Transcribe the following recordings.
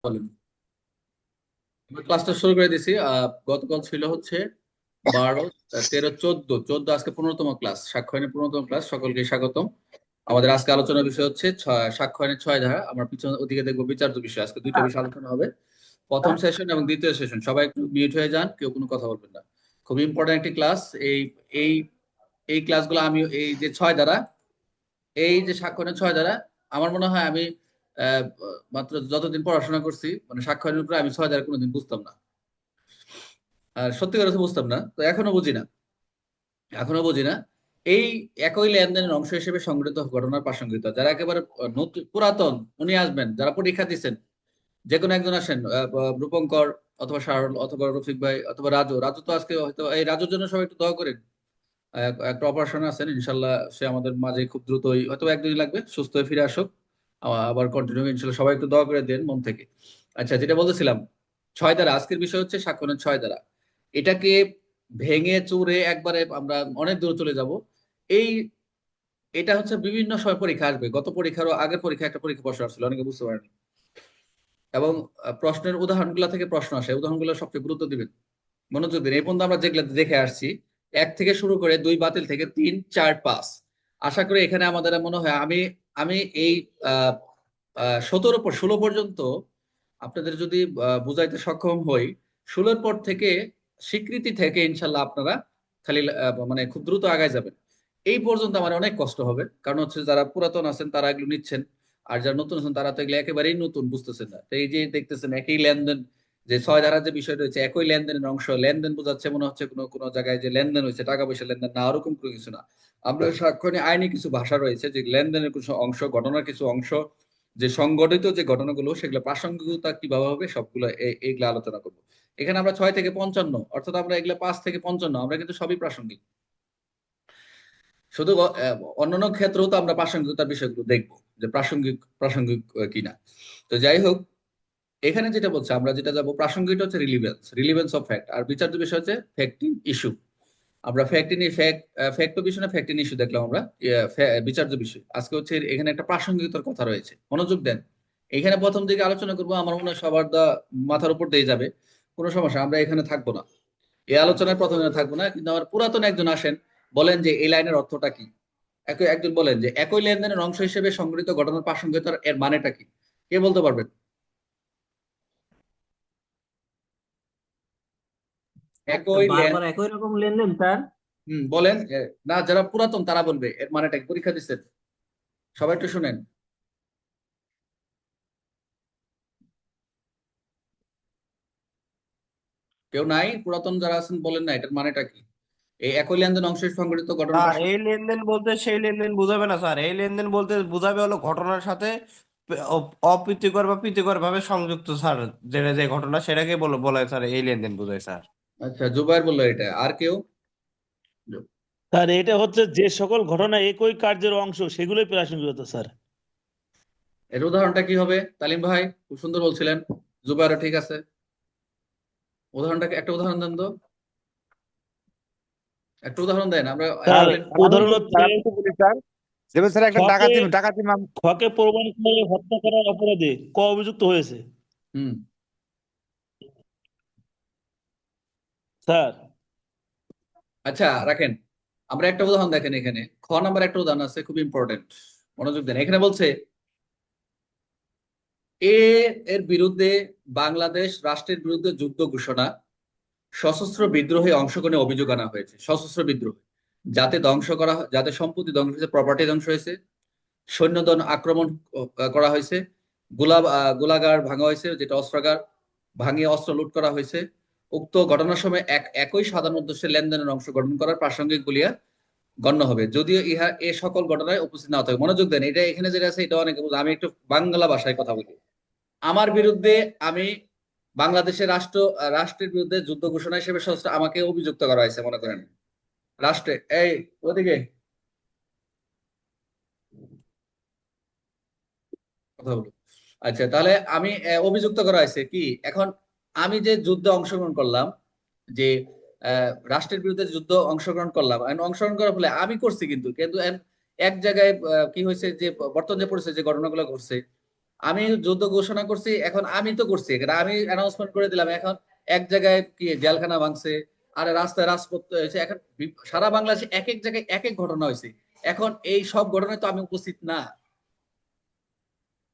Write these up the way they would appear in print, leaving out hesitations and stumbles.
বলেন। আমরা ক্লাসটা শুরু করে দিছি। গতকাল ছিল হচ্ছে 12, 13, 14 আজকে 15তম ক্লাস, সাক্ষ্যয়নের 15তম ক্লাস। সকলকে স্বাগতম। আমাদের আজকে আলোচনার বিষয় হচ্ছে সাক্ষ্যয়নের 6 ধারা। আমরা পিছনে ওদিকে দেখবো বিচার্য বিষয়। আজকে দুইটা বিষয় আলোচনা হবে, প্রথম সেশন এবং দ্বিতীয় সেশন। সবাই একটু মিউট হয়ে যান, কেউ কোনো কথা বলবেন না। খুব ইম্পর্টেন্ট একটি ক্লাস। এই এই ক্লাসগুলো আমি এই যে 6 ধারা, এই যে সাক্ষ্যয়নের 6 ধারা, আমার মনে হয় আমি আহ, মাত্র যতদিন পড়াশোনা করছি, মানে সাক্ষ্যয়নের উপরে আমি 6 ধারা কোনোদিন বুঝতাম না। আর সত্যি কথা বুঝতাম না, তো এখনো বুঝি না। এই একই লেনদেনের অংশ হিসেবে সংগৃহীত ঘটনার প্রাসঙ্গিকতা, যারা একেবারে নতুন পুরাতন, উনি আসবেন, যারা পরীক্ষা দিচ্ছেন, যে কোনো একজন আসেন, রূপঙ্কর অথবা শাহরুল অথবা রফিক ভাই অথবা রাজু। রাজু তো আজকে হয়তো, এই রাজুর জন্য সবাই একটু দোয়া করেন। একটা অপারেশন আছেন, ইনশাল্লাহ সে আমাদের মাঝে খুব দ্রুতই, হয়তো একদিন লাগবে, সুস্থ হয়ে ফিরে আসুক। আবার কন্টিনিউ ইনশাল্লাহ, সবাই একটু দোয়া করে দেন মন থেকে। আচ্ছা, যেটা বলতেছিলাম, 6 ধারা, আজকের বিষয় হচ্ছে সাক্ষ্যয়নের 6 ধারা। এটাকে ভেঙে চুরে একবারে আমরা অনেক দূর চলে যাব। এই এটা হচ্ছে বিভিন্ন সময় পরীক্ষা আসবে। গত পরীক্ষারও আগের পরীক্ষা একটা পরীক্ষা প্রশ্ন আসছিল, অনেকে বুঝতে পারেনি। এবং প্রশ্নের উদাহরণগুলো থেকে প্রশ্ন আসে, উদাহরণগুলো সবচেয়ে গুরুত্ব দিবেন, মনোযোগ দিন। এই পর্যন্ত আমরা যেগুলো দেখে আসছি, 1 থেকে শুরু করে 2 বাতিল থেকে 3, 4, 5, আশা করি এখানে আমাদের মনে হয় আমি আমি এই 16 পর্যন্ত আপনাদের যদি বুঝাইতে সক্ষম হই, 16-র পর থেকে স্বীকৃতি থেকে ইনশাল্লাহ আপনারা খালি মানে খুব দ্রুত আগায় যাবেন। এই পর্যন্ত আমার অনেক কষ্ট হবে, কারণ হচ্ছে যারা পুরাতন আছেন তারা এগুলো নিচ্ছেন, আর যারা নতুন আছেন তারা তো এগুলো একেবারেই নতুন, বুঝতেছেন না। তো এই যে দেখতেছেন একই লেনদেন, যে 6 ধারার যে বিষয় রয়েছে, একই লেনদেনের অংশ, লেনদেন বোঝাচ্ছে মনে হচ্ছে কোনো কোনো জায়গায় যে লেনদেন হয়েছে, টাকা পয়সা লেনদেন না, ওরকম কোনো কিছু না। আমরা সাক্ষ্যয়নে আইনি কিছু ভাষা রয়েছে, যে লেনদেনের কিছু অংশ, ঘটনার কিছু অংশ, যে সংগঠিত যে ঘটনাগুলো, সেগুলো প্রাসঙ্গিকতা কিভাবে হবে, সবগুলো এইগুলো আলোচনা করবো। এখানে আমরা 6 থেকে 55, অর্থাৎ আমরা এগুলো 5 থেকে 55, আমরা কিন্তু সবই প্রাসঙ্গিক। শুধু অন্যান্য ক্ষেত্রেও তো আমরা প্রাসঙ্গিকতার বিষয়গুলো দেখবো, যে প্রাসঙ্গিক প্রাসঙ্গিক কিনা। তো যাই হোক, এখানে যেটা বলছে, আমরা যেটা যাবো, প্রাসঙ্গিকটা হচ্ছে রিলিভেন্স, রিলিভেন্স অফ ফ্যাক্ট, আর বিচার্য বিষয় হচ্ছে ফ্যাক্টিং ইস্যু। আমরা ফ্যাক্ট বিষয় না, ফ্যাক্টিং ইস্যু দেখলাম আমরা। বিচার্য বিষয় আজকে হচ্ছে, এখানে একটা প্রাসঙ্গিকতার কথা রয়েছে, মনোযোগ দেন। এখানে প্রথম দিকে আলোচনা করবো, আমার মনে হয় সবার মাথার উপর দিয়ে যাবে, কোনো সমস্যা, আমরা এখানে থাকবো না, এই আলোচনায় প্রথমে থাকবো না। কিন্তু আমার পুরাতন একজন আসেন, বলেন যে এই লাইনের অর্থটা কি। একজন বলেন যে একই লেনদেনের অংশ হিসেবে সংগৃহীত ঘটনার প্রাসঙ্গিকতার এর মানেটা কি, কে বলতে পারবেন? একই লেন বারবার একই রকম লেনদেন স্যার। বলেন। না, যারা পুরাতন তারা বলবে এর মানেটা কি, পরীক্ষা দিচ্ছেন, সবাই একটু শুনেন। কেউ নাই পুরাতন যারা আছেন, বলেন না এটার মানেটা কি। এই একই লেনদেন অংশের সংগঠিত ঘটনা স্যার এই লেনদেন বলতে সেই লেনদেন বোঝাবে না স্যার, এই লেনদেন বলতে বোঝাবে হলো ঘটনার সাথে অপ্রীতিকর বা প্রীতিকর ভাবে সংযুক্ত স্যার। যেটা যে ঘটনা সেটাকে বলে স্যার, এই লেনদেন বোঝায় স্যার। আচ্ছা, জুবাইর বললো এটা, আর কেউ? স্যার এটা হচ্ছে যে সকল ঘটনা একই কার্যের অংশ সেগুলোই প্রাসঙ্গিকতা স্যার। এর উদাহরণটা কি হবে? তালিম ভাই খুব সুন্দর বলছিলেন, জুবাইরও ঠিক আছে। একটা উদাহরণ দেন তো, একটা উদাহরণ দেন, আমরা স্যার আমি উদাহরণ একটু হচ্ছে একটু বলি স্যার। যেমন স্যার একটা ছকে ডাকাতি ডাকাতি ছকে প্রমাণ করে হত্যা করার অপরাধে অভিযুক্ত হয়েছে হুম। স্যার। আচ্ছা, রাখেন। আমরা একটা উদাহরণ দেখেন, এখানে নাম্বার একটা উদাহরণ আছে, খুব ইম্পর্টেন্ট, মনোযোগ দেন। এখানে বলছে এ এর বিরুদ্ধে বাংলাদেশ রাষ্ট্রের বিরুদ্ধে যুদ্ধ ঘোষণা, সশস্ত্র বিদ্রোহে অংশগ্রহণে অভিযোগ আনা হয়েছে। সশস্ত্র বিদ্রোহ, যাতে সম্পত্তি ধ্বংস হয়েছে, প্রপার্টি ধ্বংস হয়েছে, সৈন্যদল আক্রমণ করা হয়েছে, গোলাগার ভাঙা হয়েছে, যেটা অস্ত্রাগার ভাঙিয়ে অস্ত্র লুট করা হয়েছে। উক্ত ঘটনার সময় একই সাধারণ উদ্দেশ্যে লেনদেনের অংশগ্রহণ করার প্রাসঙ্গিক বলিয়া গণ্য হবে, যদিও ইহা এ সকল ঘটনায় উপস্থিত না থাকে। মনোযোগ দেন, এটা এখানে যেটা আছে এটা অনেকে বুঝে, আমি একটু বাংলা ভাষায় কথা বলি। আমার বিরুদ্ধে, আমি বাংলাদেশের রাষ্ট্রের বিরুদ্ধে যুদ্ধ ঘোষণা হিসেবে আমাকে অভিযুক্ত করা হয়েছে, মনে করেন রাষ্ট্রে, এই ওদিকে কথা বলো। আচ্ছা, তাহলে আমি অভিযুক্ত করা হয়েছে কি এখন, আমি যে যুদ্ধে অংশগ্রহণ করলাম, যে রাষ্ট্রের বিরুদ্ধে যুদ্ধ অংশগ্রহণ করলাম, অংশগ্রহণ করার ফলে আমি করছি, কিন্তু কিন্তু এক জায়গায় কি হয়েছে, যে বর্তমান যে পরিস্থিতি, যে ঘটনাগুলো ঘটছে, আমি যুদ্ধ ঘোষণা করছি, এখন আমি তো করছি, এখানে আমি অ্যানাউন্সমেন্ট করে দিলাম, এখন এক জায়গায় কি জেলখানা ভাঙছে, আর রাস্তায় রাজপথ হয়েছে, এখন সারা বাংলাদেশে এক এক জায়গায় এক এক ঘটনা হয়েছে। এখন এই সব ঘটনায় তো আমি উপস্থিত না।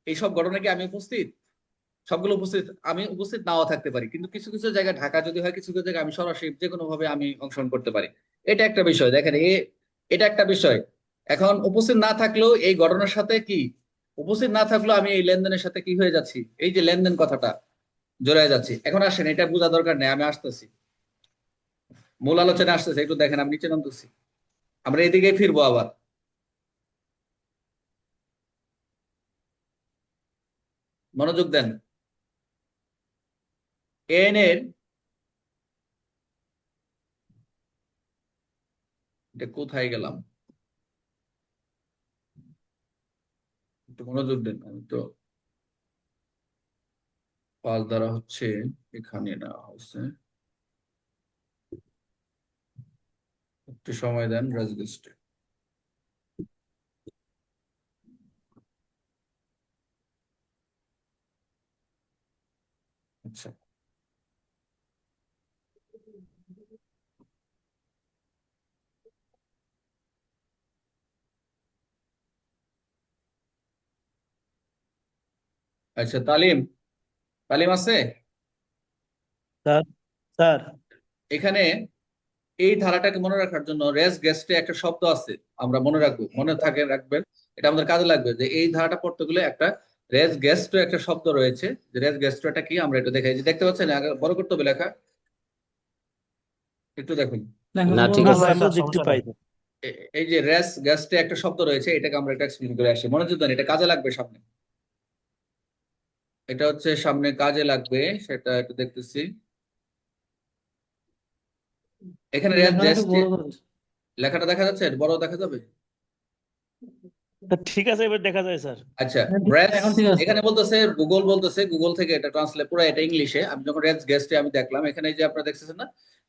এই সব ঘটনায় কি আমি উপস্থিত? সবগুলো উপস্থিত, আমি উপস্থিত নাও থাকতে পারি, কিন্তু কিছু কিছু জায়গায় ঢাকা যদি হয়, কিছু কিছু জায়গায় আমি সরাসরি যে কোনো ভাবে আমি অংশগ্রহণ করতে পারি। এটা একটা বিষয়, দেখেন এটা একটা বিষয়। এখন উপস্থিত না থাকলেও এই ঘটনার সাথে কি, উপস্থিত না থাকলেও আমি এই লেনদেনের সাথে কি হয়ে যাচ্ছি, এই যে লেনদেন কথাটা জড়ায় যাচ্ছি। এখন আসেন, এটা বোঝা দরকার নেই, আমি আসতেছি, মূল আলোচনা আসতেছে, একটু দেখেন, আমি নিচে নামতেছি, আমরা এদিকে ফিরবো আবার। মনোযোগ দেন। এন এর, এটা কোথায় গেলাম, একটু মনোযোগ দেন। আমি তো পাস দ্বারা হচ্ছে এখানে নেওয়া হয়েছে, একটু সময় দেন রাজগিস্টে। আচ্ছা, আচ্ছা, তালিম, তালিম আছে স্যার স্যার এখানে। এই ধারাটাকে মনে রাখার জন্য রেস গেস্টে একটা শব্দ আছে, আমরা মনে রাখবো, মনে থাকে রাখবেন, এটা আমাদের কাজে লাগবে, যে এই ধারাটা পড়তে গেলে একটা রেস গেস্ট একটা শব্দ রয়েছে। যে রেস গেস্টটা কি আমরা একটু দেখাই, যে দেখতে পাচ্ছেন, আগে বড় করতে হবে লেখা, একটু দেখুন। না ঠিক না আছে। স্যার, হয় আমি তো স্যার, দেখতে সমস্যা পাই নাই। না। এই যে রেস গেস্টে একটা শব্দ রয়েছে, এটাকে আমরা একটা এক্সপ্লেন করে আসি, মনোযোগ দেন, এটা কাজে লাগবে সামনে, এটা হচ্ছে সামনে কাজে লাগবে, সেটা একটু দেখতেছি। এখানে রেস লেখাটা একটু গেস্ট, বড় করে। লেখাটা দেখা যাচ্ছে, বড় দেখা যাবে? তা ঠিক আছে, এবার দেখা যায় স্যার। আচ্ছা, হ্যাঁ, ঠিক আছে, রেস, এখন ঠিক আছে। এখানে বলতেছে, গুগল বলতেছে, গুগল থেকে এটা ট্রান্সলেট, পুরো এটা ইংলিশে, আমি যখন রেস গেস্টে আমি দেখলাম, এখানে যে আপনারা দেখতেছেন না,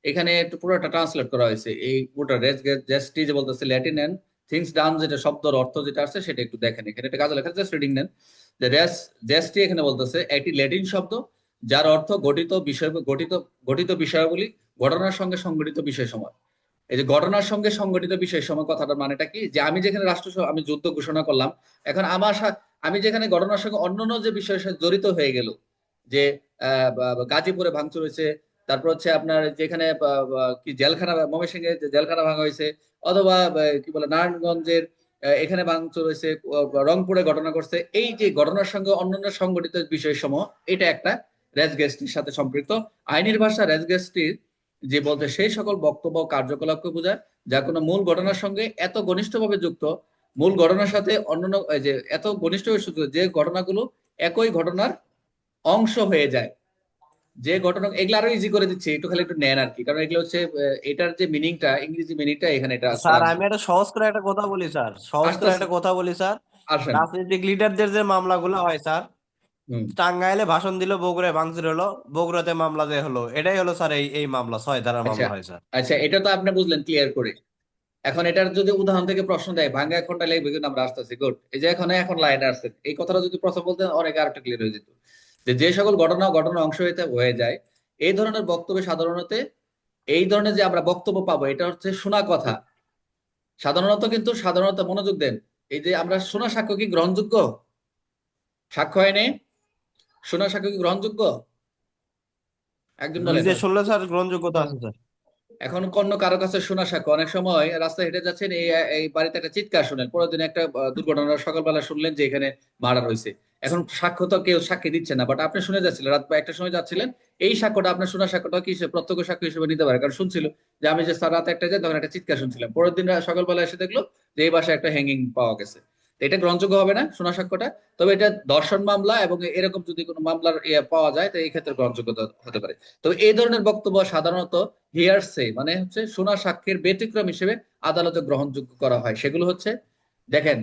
এখানে একটু পুরোটা ট্রান্সলেট করা হয়েছে, এই পুরোটা রেস গেস্টি যে বলতেছে ল্যাটিন এন্ড থিংস ডান, যেটা শব্দের অর্থ যেটা আছে সেটা একটু দেখেন, এখানে এটা কাজে লেখা, জাস্ট রিডিং নেন। যে রেস গেস্টি এখানে বলতেছে একটি ল্যাটিন শব্দ, যার অর্থ গঠিত বিষয়, গঠিত গঠিত বিষয়াবলী, ঘটনার সঙ্গে সংগঠিত বিষয় সময়। এই যে ঘটনার সঙ্গে সংগঠিত বিষয় সময় কথাটার মানেটা কি, যে আমি যেখানে আমি যুদ্ধ ঘোষণা করলাম, এখন আমি যেখানে ঘটনার সঙ্গে অন্যান্য যে বিষয়ের সাথে জড়িত হয়ে গেল, যে গাজীপুরে ভাঙচুর হয়েছে, তারপর হচ্ছে আপনার যেখানে কি জেলখানা, ময়মনসিংহে যে জেলখানা ভাঙা হয়েছে, অথবা কি বলে নারায়ণগঞ্জের এখানে ভাঙচুর হয়েছে, রংপুরে ঘটনা ঘটছে, এই যে ঘটনার সঙ্গে অন্যান্য সংগঠিত বিষয় সমূহ, এটা একটা রেজগেস্টির সাথে সম্পৃক্ত। আইনের ভাষা রেজগেস্টির যে বলতে সেই সকল বক্তব্য ও কার্যকলাপকে বোঝায়, যা কোনো মূল ঘটনার সঙ্গে এত ঘনিষ্ঠভাবে যুক্ত, মূল ঘটনার সাথে অন্যান্য এই যে এত ঘনিষ্ঠভাবে যুক্ত, যে ঘটনাগুলো একই ঘটনার অংশ হয়ে যায়, যে ঘটনা, এগুলো আরো ইজি করে দিচ্ছে, একটু খালি একটু নেন আর কি, কারণ এগুলো হচ্ছে এটার যে মিনিংটা, ইংরেজি মিনিংটা এখানে এটা স্যার আমি একটা সহজ করে একটা কথা বলি স্যার, সহজ করে আসতেছে। একটা কথা বলি স্যার। আসেন। রাজনৈতিক লিডারদের যে মামলাগুলো হয় স্যার, হুম। টাঙ্গাইলে ভাষণ দিল, বগুড়ায় ভাঙচুর হলো, বগুড়াতে মামলা যে হলো, এটাই হলো স্যার এই এই মামলা, 6 ধারার আচ্ছা, মামলা হয় স্যার। আচ্ছা, এটা তো আপনি বুঝলেন ক্লিয়ার করে। এখন এটার যদি উদাহরণ থেকে প্রশ্ন দেয়, ভাঙ্গা ঘন্টা লাগবে, কিন্তু আমরা আসতেছি, গুড, এই যে এখন লাইন আসছে, এই কথাটা যদি প্রথম বলতেন অনেক আরেকটা ক্লিয়ার হয়ে যেত। যে যে সকল ঘটনার অংশ হয়ে যায়, এই ধরনের বক্তব্যে সাধারণত, এই ধরনের যে আমরা বক্তব্য পাবো, এটা হচ্ছে শোনা কথা। সাধারণত মনোযোগ দেন, এই যে আমরা শোনা সাক্ষ্য কি গ্রহণযোগ্য? সাক্ষ্য আইনে শোনা সাক্ষ্য কি গ্রহণযোগ্য? একজন বলেন। নিজে শুনলে স্যার গ্রহণযোগ্যতা আছে স্যার। এখন অন্য কারো কাছে শোনা সাক্ষ্য, অনেক সময় রাস্তায় হেঁটে যাচ্ছেন, এই এই বাড়িতে একটা চিৎকার শুনেন, পরের দিন একটা দুর্ঘটনা, সকালবেলা শুনলেন যে এখানে মার্ডার হয়েছে। এখন সাক্ষ্য তো কেউ সাক্ষী দিচ্ছে না, বাট আপনি শুনে যাচ্ছিলেন, রাত একটা সময় যাচ্ছিলেন, এই সাক্ষ্যটা, আপনার শোনা সাক্ষ্যটা কি প্রত্যক্ষ সাক্ষ্য হিসেবে নিতে পারে, কারণ শুনছিল যে আমি যে রাত একটা যাই, তখন একটা চিৎকার শুনছিলাম, পরের দিন সকালবেলা এসে দেখলো যে এই বাসায় একটা হ্যাঙ্গিং পাওয়া গেছে। তো এটা গ্রহণযোগ্য হবে না শোনা সাক্ষ্যটা। তবে এটা ধর্ষণ মামলা এবং এরকম যদি কোনো মামলার পাওয়া যায়, তো এই ক্ষেত্রে গ্রহণযোগ্য হতে পারে। তবে এই ধরনের বক্তব্য সাধারণত হিয়ারসে, মানে হচ্ছে শোনা সাক্ষ্যের ব্যতিক্রম হিসেবে আদালতে গ্রহণযোগ্য করা হয়। সেগুলো হচ্ছে, দেখেন,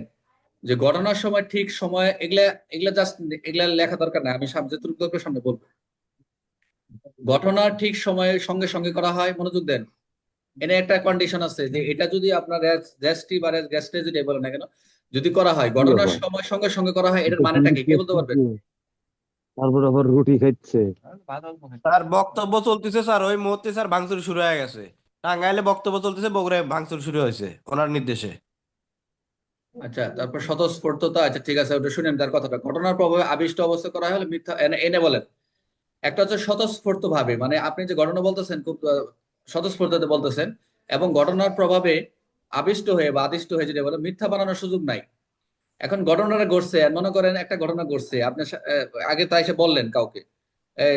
যে ঘটনার সময় ঠিক সময়, এগুলা এগুলা জাস্ট এগুলা লেখা দরকার নাই, আমি সামনে যতটুকু দরকার সামনে বলবো। ঘটনার ঠিক সময়ে সঙ্গে সঙ্গে করা হয়, মনোযোগ দেন। এনে একটা কন্ডিশন আছে, যে এটা যদি আপনার রেস্টি বা গেস্টে যদি বলে না কেন, যদি করা হয়, কি ঘটনার ব্যাপার? সময় সঙ্গে সঙ্গে করা হয়, এটার এটা মানেটা কি পুলিশ কে কেস বলতে পারবেন? করছে, তারপর আবার রুটি খাচ্ছে। স্যার বক্তব্য চলতেছে স্যার, ওই মুহূর্তে স্যার ভাঙচুর শুরু হয়ে গেছে। টাঙ্গাইলে বক্তব্য চলতেছে, বগুড়ায় ভাঙচুর শুরু হয়েছে ওনার নির্দেশে। আচ্ছা, তারপর স্বতঃস্ফূর্ততা, আচ্ছা ঠিক আছে, ওটা শুনেন তার কথাটা। ঘটনার প্রভাবে আবিষ্ট অবস্থা করা হলে মিথ্যা এনে বলেন। একটা হচ্ছে স্বতঃস্ফূর্ত ভাবে, মানে আপনি যে ঘটনা বলতেছেন খুব স্বতঃস্ফূর্ততে বলতেছেন, এবং ঘটনার প্রভাবে আবিষ্ট হয়ে বা আদিষ্ট হয়ে যেটা বলে, মিথ্যা বানানোর সুযোগ নাই। এখন ঘটনাটা ঘটছে, আর মনে করেন একটা ঘটনা ঘটছে, আপনি আগে তাই এসে বললেন কাউকে,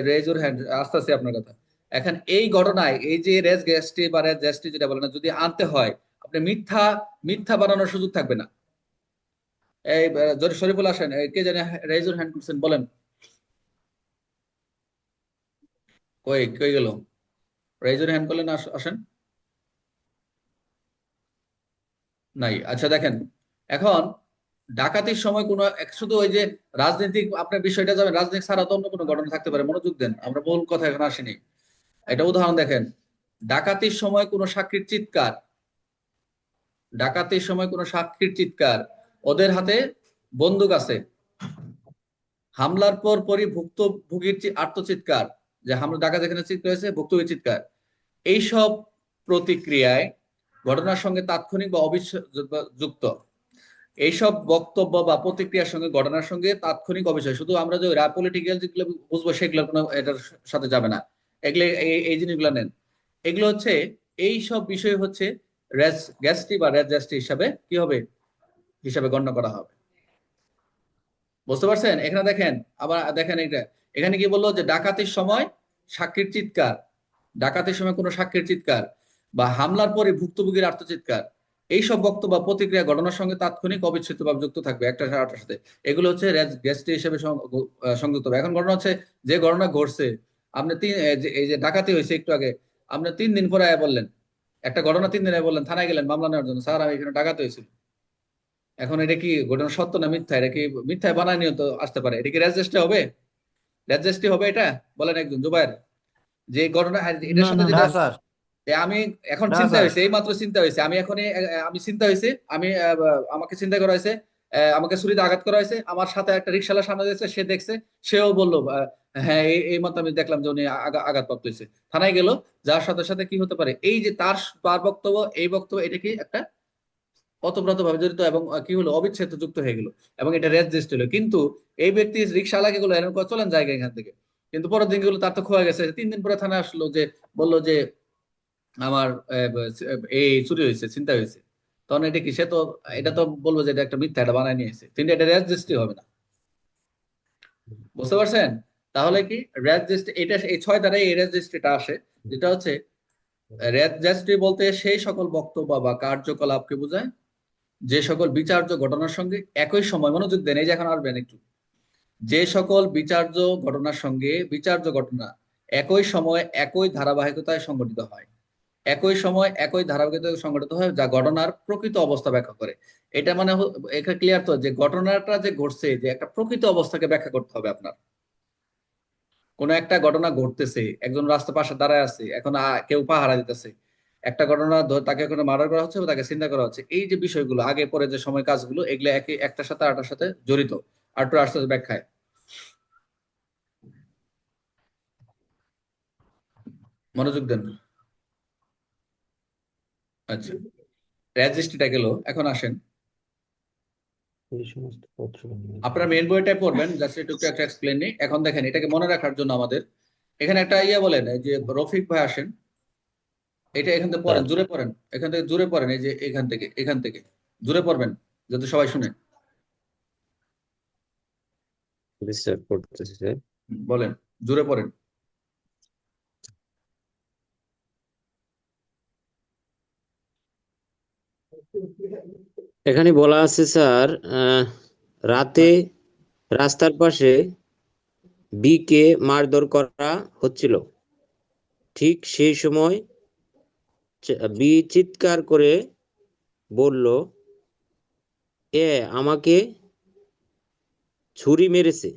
রেজ ইউর হ্যান্ড, আস্তে আস্তে আপনার কথা। এখন এই ঘটনায় এই যে রেজ গ্যাস্ট্রি বা রেজ গ্যাস্ট্রি যেটা বলেন, যদি আনতে হয়, আপনি মিথ্যা মিথ্যা বানানোর সুযোগ থাকবে না। এই যদি শরীফুল আসেন, কে জানে রেজ ইউর হ্যান্ড করছেন, বলেন। কই কই গেল? রেজ ইউর হ্যান্ড করলেন, আসেন। নাই, আচ্ছা দেখেন, এখন ডাকাতির সময় কোন শুধু ওই যে রাজনৈতিক আপনার বিষয়টা যাবেন, রাজনীতি ছাড়া তো অন্য কোনো ঘটনা থাকতে পারে, মনোযোগ দেন, আমরা মূল কথা এখন আসিনি। এটা উদাহরণ দেখেন, ডাকাতির সময় কোনো সাক্ষীর চিৎকার, ডাকাতির সময় কোনো সাক্ষীর চিৎকার, ওদের হাতে বন্দুক আছে, হামলার পর পরই ভুক্তভোগীর আর্তচিৎকার, যে হামলা ডাকাত এখানে চিৎকার হয়েছে, ভুক্তভোগীর চিৎকার, এইসব প্রতিক্রিয়ায় ঘটনার সঙ্গে তাৎক্ষণিক বা যুক্ত। এইসব বক্তব্য বা প্রতিক্রিয়ার সঙ্গে ঘটনার সঙ্গে তাৎক্ষণিক অবিষয়, শুধু আমরা যে পলিটিক্যাল যেগুলো বুঝবো সেগুলো কোনো এটার সাথে যাবে না। এগুলো এই জিনিসগুলো নেন। এগুলো হচ্ছে, এই সব বিষয় হচ্ছে রেজ গ্যাস্ট্রি বা রেজ গ্যাস্ট্রি হিসাবে কি হবে, হিসাবে গণ্য করা হবে। বুঝতে পারছেন? এখানে দেখেন, আবার দেখেন এটা, এখানে কি বললো যে ডাকাতির সময় সাক্ষীর চিৎকার, ডাকাতির সময় কোনো সাক্ষীর চিৎকার বা হামলার পরে ভুক্তভোগীর আর্তচিৎকার, এইসব বক্তব্য বা প্রতিক্রিয়া ঘটনার সঙ্গে তাৎক্ষণিক অবিচ্ছেদ্যভাবে যুক্ত থাকবে একটা আরেকটার সাথে। এগুলো হচ্ছে গ্যাস্ট্রি হিসেবে সংযুক্ত হবে। এখন ঘটনা হচ্ছে, যে ঘটনা ঘটছে, আপনি এই যে ডাকাতি হয়েছে একটু আগে, আপনি 3 দিন পরে বললেন একটা ঘটনা, 3 দিন আগে বললেন, থানায় গেলেন মামলা নেওয়ার জন্য, স্যার আমি এখানে ডাকাতি হয়েছিল। এখন এটা কি ঘটনা সত্য না মিথ্যা? এটা কি মিথ্যায় বানায় নিয়ে তো আসতে পারে, এটা কি রেজিস্ট্রি হবে? রেজিস্ট্রি হবে এটা? বলেন একজন, জুবায়ের। যে ঘটনা এটার না সাথে না না যেটা স্যার, আমি এখন না চিন্তা স্যার। হয়েছে, এই মাত্র চিন্তা হয়েছে, আমি এখন আমি চিন্তা হয়েছে, আমি আমাকে চিন্তা করা হয়েছে, আমাকে ছুরিতে আঘাত করা হয়েছে, আমার সাথে একটা রিক্সাওয়ালা সামনে দিয়েছে, সে দেখছে, সেও বললো হ্যাঁ এই মাত্র আমি দেখলাম যে উনি আঘাতপ্রাপ্ত হয়েছে। থানায় গেল, যার সাথে সাথে কি হতে পারে, এই যে তার তার বক্তব্য, এই বক্তব্য, এটা কি একটা ওতপ্রোত ভাবে জড়িত, এবং কি হলো, অবিচ্ছেদ্য যুক্ত হয়ে গেল, এবং এটা রেজিস্ট হলো। কিন্তু এই ব্যক্তি রিক্সাওয়ালাকে গুলো এরকম করে চলেন জায়গা এখান থেকে, কিন্তু পরের দিন গুলো তার তো খোয়া গেছে, 3 দিন পরে থানায় আসলো, যে বললো যে আমার এই চুরি হয়েছে, চিন্তা হয়েছে, তখন এটা কি, সে তো এটা তো বলবো যে এটা একটা মিথ্যা, এটা বানায় নিয়েছে, কিন্তু এটা রেজিস্ট্রি হবে না। বুঝতে পারছেন? তাহলে কি রেজিস্ট্রি, এটা এই 6 দ্বারাই এই রেজিস্ট্রিটা আসে, যেটা হচ্ছে রেজিস্ট্রি বলতে সেই সকল বক্তব্য বা কার্যকলাপকে বোঝায় যে সকল বিচার্য ঘটনার সঙ্গে একই সময়, মনোযোগ দেন, এই যে এখন আসবেন একটু, যে সকল বিচার্য ঘটনার সঙ্গে বিচার্য ঘটনা একই সময় একই ধারাবাহিকতায় সংঘটিত হয়, একই সময় একই ধারাবাহিকতায় সংঘটিত হয়, যা ঘটনার প্রকৃত অবস্থা ব্যাখ্যা করে। এটা মানে এখানে ক্লিয়ার তো, যে ঘটনাটা যে ঘটছে, যে একটা প্রকৃত অবস্থাকে ব্যাখ্যা করতে হবে আপনার। কোন একটা ঘটনা ঘটতেছে, একজন রাস্তার পাশে দাঁড়ায় আছে, এখন কেউ পাহারা দিতেছে, একটা ঘটনা তাকে কোনো মার্ডার করা হচ্ছে বা তাকে চিন্তা করা হচ্ছে, এই যে বিষয়গুলো আগে পরে যে সময় কাজগুলো, এগুলো একটার সাথে আরেকটার সাথে জড়িত, আর একটু আস্তে আস্তে ব্যাখ্যায়। মনোযোগ দেন। আচ্ছা, রেজিস্ট্রিটা গেল, এখন আসেন এই সমস্ত পত্র আপনার মেন বইটাই পড়বেন, জাস্ট একটু একটা এক্সপ্লেন নেই। এখন দেখেন, এটাকে মনে রাখার জন্য আমাদের এখানে একটা ইয়ে বলেন, এই যে রফিক ভাই আসেন, এটা এখান থেকে পড়েন, স্যার, জুড়ে পড়েন, এখান থেকে জুড়ে পড়েন, এই যে এখান থেকে জুড়ে পড়বেন, যাতে সবাই শুনে। স্যার পড়তেছি স্যার। বলেন, জুড়ে পড়েন। এখানে বলা আছে স্যার, রাতে রাস্তার পাশে বি কে মারধর করা হচ্ছিল। ঠিক সেই সময় বি চিৎকার করে বলল, আমাকে ছুরি মেরেছে।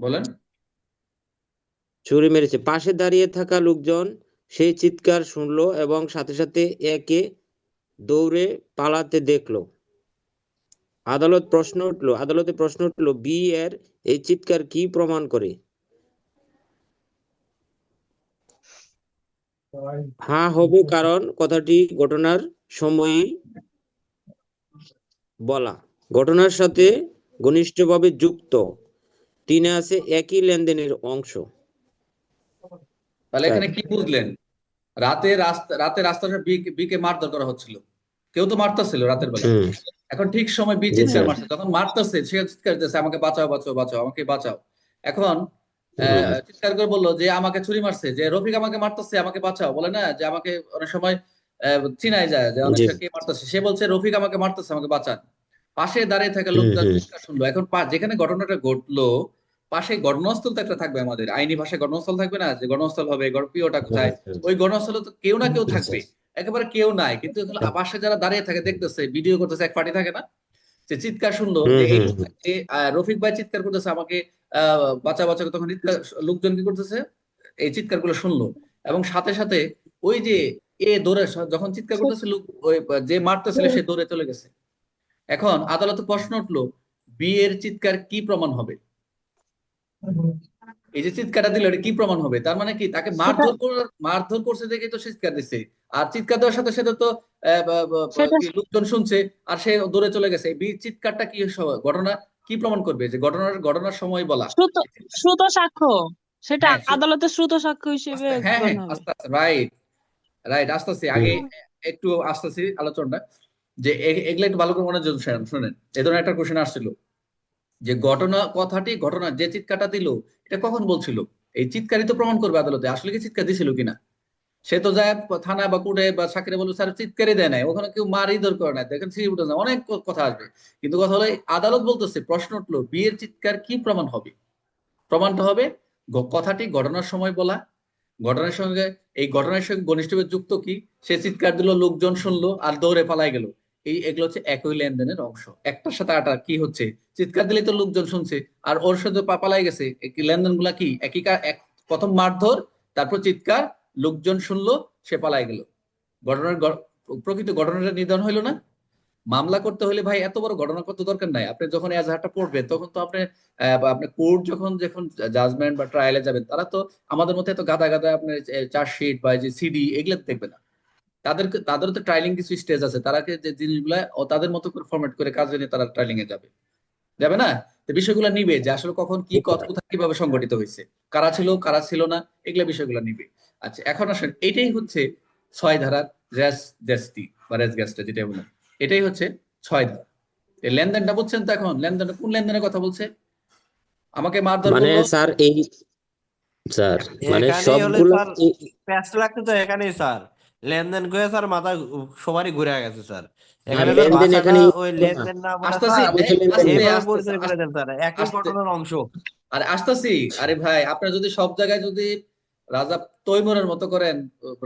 বলেন। ছুরি মেরেছে। পাশে দাঁড়িয়ে থাকা লোকজন সেই চিৎকার শুনলো এবং সাথে সাথে একে দৌড়ে পালাতে দেখলো। আদালতে প্রশ্ন উঠলো, বি এর এই চিৎকার কি প্রমাণ করে? হ্যাঁ হবে, কারণ কথাটি ঘটনার সময়ই বলা, ঘটনার সাথে ঘনিষ্ঠভাবে যুক্ত, তিনে আছে একই লেনদেনের অংশ। তাহলে স্যার এখানে কি বুঝলেন? রাতে রাস্তাটা বিকে মারধর করা হচ্ছিল, কেউ তো মারতেছিল রাতের বেলা। হুম এখন ঠিক সময় বি জি চিৎকার স্যার। মারছে, যখন মারতেছে সে চিৎকার দিতেছে, আমাকে বাঁচাও বাঁচাও বাঁচাও, আমাকে বাঁচাও। এখন হুম চিৎকার করে বললো যে আমাকে ছুরি মারছে, যে রফিক আমাকে মারতেছে, আমাকে বাঁচাও, বলে না যে আমাকে অনেক সময় চিনাই যায় যে অনেক জি সময় কে মারতেছে, সে বলছে রফিক আমাকে মারতেছে, আমাকে বাঁচান। পাশে দাঁড়িয়ে থাকা হুম লোকজন হুম চিৎকার শুনলো। এখন যেখানে ঘটনাটা ঘটলো পাশে ঘটনাস্থল তো একটা থাকবে, আমাদের আইনি ভাষায় ঘটনাস্থল থাকবে না, যে ঘটনাস্থল হবে পিওটা কোথায়, ওই ঘটনাস্থলে তো কেউ না কেউ থাকবে। একেবারে কেউ নাই, কিন্তু পাশে যারা দাঁড়িয়ে থাকে দেখতেছে, ভিডিও করতেছে, এক পার্টি থাকে না, যে চিৎকার শুনলো হুম যে এই হুম হুম যে রফিক ভাই চিৎকার করতেছে আমাকে বাঁচা বাঁচা, তখন লোকজন কি করতেছে, এই চিৎকার গুলো শুনলো। এবং সাথে সাথে ওই যে দৌড়ে যখন চিৎকার করতেছে লোক, ওই যে মারতেছিল সে দৌড়ে চলে গেছে। এখন আদালতে প্রশ্ন উঠলো, বিয়ের চিৎকার কি প্রমাণ হবে? এই যে চিৎকারটা দিল এটা কি প্রমাণ হবে? তার মানে কি তাকে সেটা মারধর করছে দেখে তো সে চিৎকার দিচ্ছে। আর চিৎকার দেওয়ার সাথে সাথে তো সেটা কি লোকজন শুনছে, আর সে দৌড়ে চলে গেছে। এই চিৎকারটা কি ঘটনা কি প্রমাণ করবে? যে ঘটনার সময় বলা। শ্রুত শ্রুত সাক্ষ্য, সেটা হ্যাঁ আদালতে শ্রুত সাক্ষ্য হিসেবে হ্যাঁ হ্যাঁ, গণ্য হবে। আস্তে আস্তে, রাইট রাইট, আস্তে আস্তে আগে হুম। একটু আস্তে আস্তে আলোচনাটা, যে এগুলো একটু ভালো করে মনোযোগ শুনেন। এই ধরনের একটা কোশ্চেন আসছিল যে ঘটনা যে চিৎকারটা দিল এটা কখন বলছিল? এই চিৎকারই তো প্রমাণ করবে আদালতে আসলে কি চিৎকার দিছিল কিনা। সে তো যায় থানা বা কোর্টে বা সাক্ষীরা বলবে স্যার চিৎকারই দেয় নাই, ওখানে কেউ মারই দর করে নাই, দেখেন সিঁড়ি উঠে না, অনেক কথা আসবে। কিন্তু কথা হলো আদালত বলতেছে, প্রশ্ন উঠলো বিয়ের চিৎকার কি প্রমাণ হবে? প্রমাণটা হবে কথাটি ঘটনার সময় বলা, ঘটনার সঙ্গে ঘনিষ্ঠভাবে যুক্ত কি, সে চিৎকার দিল, লোকজন শুনলো আর দৌড়ে পালাই গেল। এগুলো হচ্ছে একই লেনদেনের অংশ। একটার সাথে আটা কি হচ্ছে, চিৎকার দিলেই তো লোকজন শুনছে, আর ওর সাথে পালাই গেছে। লেনদেন গুলা কি একই প্রথম মারধর, তারপর চিৎকার, লোকজন শুনলো, সে পালাই গেল। প্রকৃত ঘটনাটা নির্ধারণ হইলো না। মামলা করতে হলে ভাই এত বড় ঘটনা করতে দরকার নাই। আপনি যখন এজাহারটা পড়বেন তখন তো আপনি কোর্ট যখন যখন জাজমেন্ট বা ট্রায়ালে যাবেন, তারা তো আমাদের মধ্যে এত গাদা গাদা আপনার চার্জশিট বা যে সিডি এগুলো দেখবে না। তাদেরও তো ট্রায়ালিং কিছু স্টেজ আছে, তারা যে জিনিসগুলা তাদের মতো করে ফরম্যাট করে কাজ নিয়ে তারা ট্রায়ালিং এ যাবে, যাবে না? তো বিষয়গুলো নিবে যে আসলে কখন কি কোথায় কিভাবে সংঘটিত হয়েছে, কারা ছিল কারা ছিল না, এগুলা বিষয়গুলো নিবে। আচ্ছা এখন আসেন, এটাই হচ্ছে 6 ধারার রেস গেস্টি বা রেস গেস্টা যেটা বলেন, এটাই হচ্ছে 6 ধারা। এই লেনদেনটা বুঝছেন তো? এখন লেনদেন কোন লেনদেনের কথা বলছে? আমাকে মারধর মানে করলো। স্যার স্যার মানে এখানেই হলে সবগুলো স্যার প্যাচ লাগছে তো এখানেই স্যার, লেনদেন করে স্যার মাথা সবারই ঘুরে গেছে স্যার। আর এখানে স্যার লেনদেন ভাষাটা এখানে ওই হলো না। লেনদেন না বলে আসতেছি, স্যার লেনদেন এইভাবে আস্তে পরিচয় করে দেন স্যার, একই আস্তে ঘটনার অংশ। আরে আসতেছি। আরে ভাই, আপনার যদি সব জায়গায় যদি রাজা তৈমুরের মতো করেন,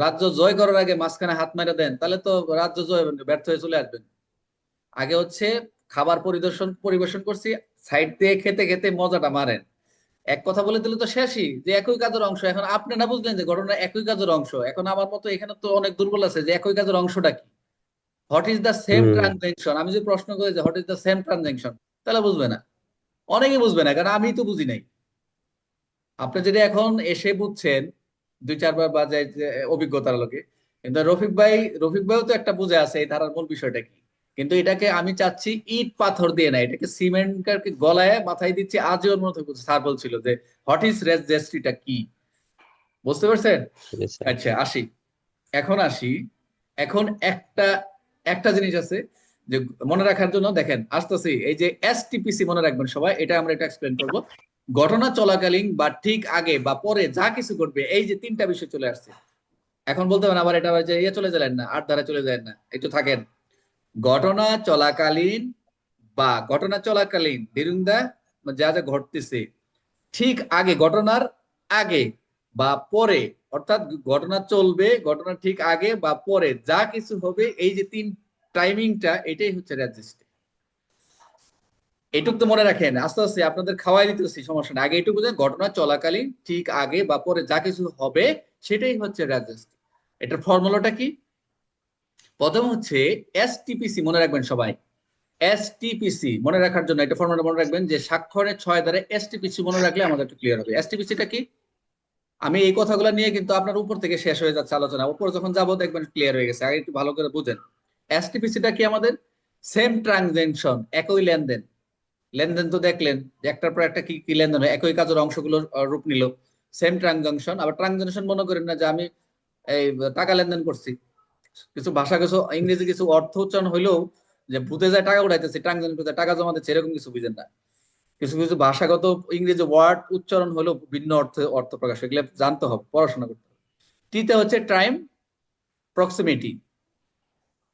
রাজ্য জয় করার আগে মাঝখানে হাত মেরে দেন, তাহলে তো রাজ্য জয় ব্যর্থ হয়ে চলে আসবেন। আগে হচ্ছে খাবার পরিবেশন করছি, সাইড দিয়ে খেতে খেতে মজাটা মারেন। এক কথা বলে দিলে তো শেষই, যে একই কাজের অংশ। এখন আপনি না বুঝলেন যে ঘটনা একই কাজের অংশ, এখন আমার মতো এখানে তো অনেক দুর্বল আছে যে একই কাজের অংশটা কি, what is the same hmm transaction. আমি যদি প্রশ্ন করি যে what is the same transaction, তাহলে বুঝবে না, অনেকে বুঝবে না, কারণ আমি তো বুঝি নাই। আপনি যদি এখন এসে বুঝছেন 2-4 বার বাজায় যে অভিজ্ঞতার লোকে, কিন্তু রফিক ভাইও তো একটা বুঝে আছে এই ধারার মূল বিষয়টা কি। কিন্তু এটাকে আমি চাচ্ছি ইট পাথর দিয়ে না, এটাকে সিমেন্টকে গলায় মাথায় দিচ্ছি। আজও ওর মতো স্যার বলছিল যে হোয়াট ইজ রেজিস্ট্রিটা কি, বুঝতে পারছেন? ঠিক আছে স্যার। আচ্ছা আসি, আসি। এখন একটা একটা জিনিস আছে যে মনে রাখার জন্য, দেখেন আসতেছি, এই যে এসটিপিসি মনে রাখবেন সবাই, এটা আমরা এটা এক্সপ্লেন করব। ঘটনা চলাকালীন বা ঠিক আগে বা পরে যা কিছু ঘটবে, এই যে 3টা বিষয় চলে আসছে। এখন বলতে পারেন আবার এটা আবার যে চলে যাবেন না, 8 ধারা চলে যায় না, একটু থাকেন। ঘটনা চলাকালীন ঘটনা চলাকালীন ডিউরিং দা, যা যা ঘটতেছে ঠিক আগে, ঘটনার আগে বা পরে, অর্থাৎ ঘটনা চলবে, ঘটনা ঠিক আগে বা পরে যা কিছু হবে, এই যে 3 টাইমিংটা, এটাই হচ্ছে রেজিস্ট্রি। এইটুক তো মনে রাখেন, আস্তে আস্তে আপনাদের খাওয়াই দিতেছি, সমস্যা না। আগে এইটুকু বুঝেন, ঘটনা চলাকালীন ঠিক আগে বা পরে যা কিছু হবে সেটাই হচ্ছে রেজিস্ট্রি। এটার ফর্মুলাটা কি? প্রথম হচ্ছে এসটিপিসি, মনে রাখবেন সবাই। এসটিপিসি মনে রাখার জন্য একটা ফর্মুলা মনে রাখবেন, যে স্বাক্ষরের 6 দ্বারা এসটিপিসি মনে রাখলে আমাদের একটু ক্লিয়ার হবে। এসটিপিসিটা কি? আমি এই কথাগুলো নিয়ে কিন্তু আপনার উপর থেকে শেষ হয়ে যাচ্ছে আলোচনা, উপর যখন যাবো দেখবেন ক্লিয়ার হয়ে গেছে। আগে একটু ভালো করে বুঝেন। এসটিপিসিটা কি? আমাদের সেম ট্রানজেকশন, একই লেনদেন। লেনদেন তো দেখলেন যে একটার পর একটা কি কি লেনদেন হয়, একই কাজের অংশগুলো রূপ নিল, সেম ট্রানজাকশন। আবার ট্রানজাকশন মনে করেন না যে আমি এই টাকা লেনদেন করছি, কিছু ভাষা, কিছু ইংরেজি, কিছু অর্থ উচ্চারণ হইলেও যে ভূতে যায় টাকা উঠাইতেছে, ট্রানজাকশন করতে টাকা জমা দিচ্ছে, এরকম কিছু বুঝেন না। কিছু কিছু ভাষাগত ইংরেজি ওয়ার্ড উচ্চারণ হলেও ভিন্ন অর্থ প্রকাশ, এগুলো জানতে হবে, পড়াশোনা করতে হবে। তৃতীয় হচ্ছে টাইম প্রক্সিমিটি।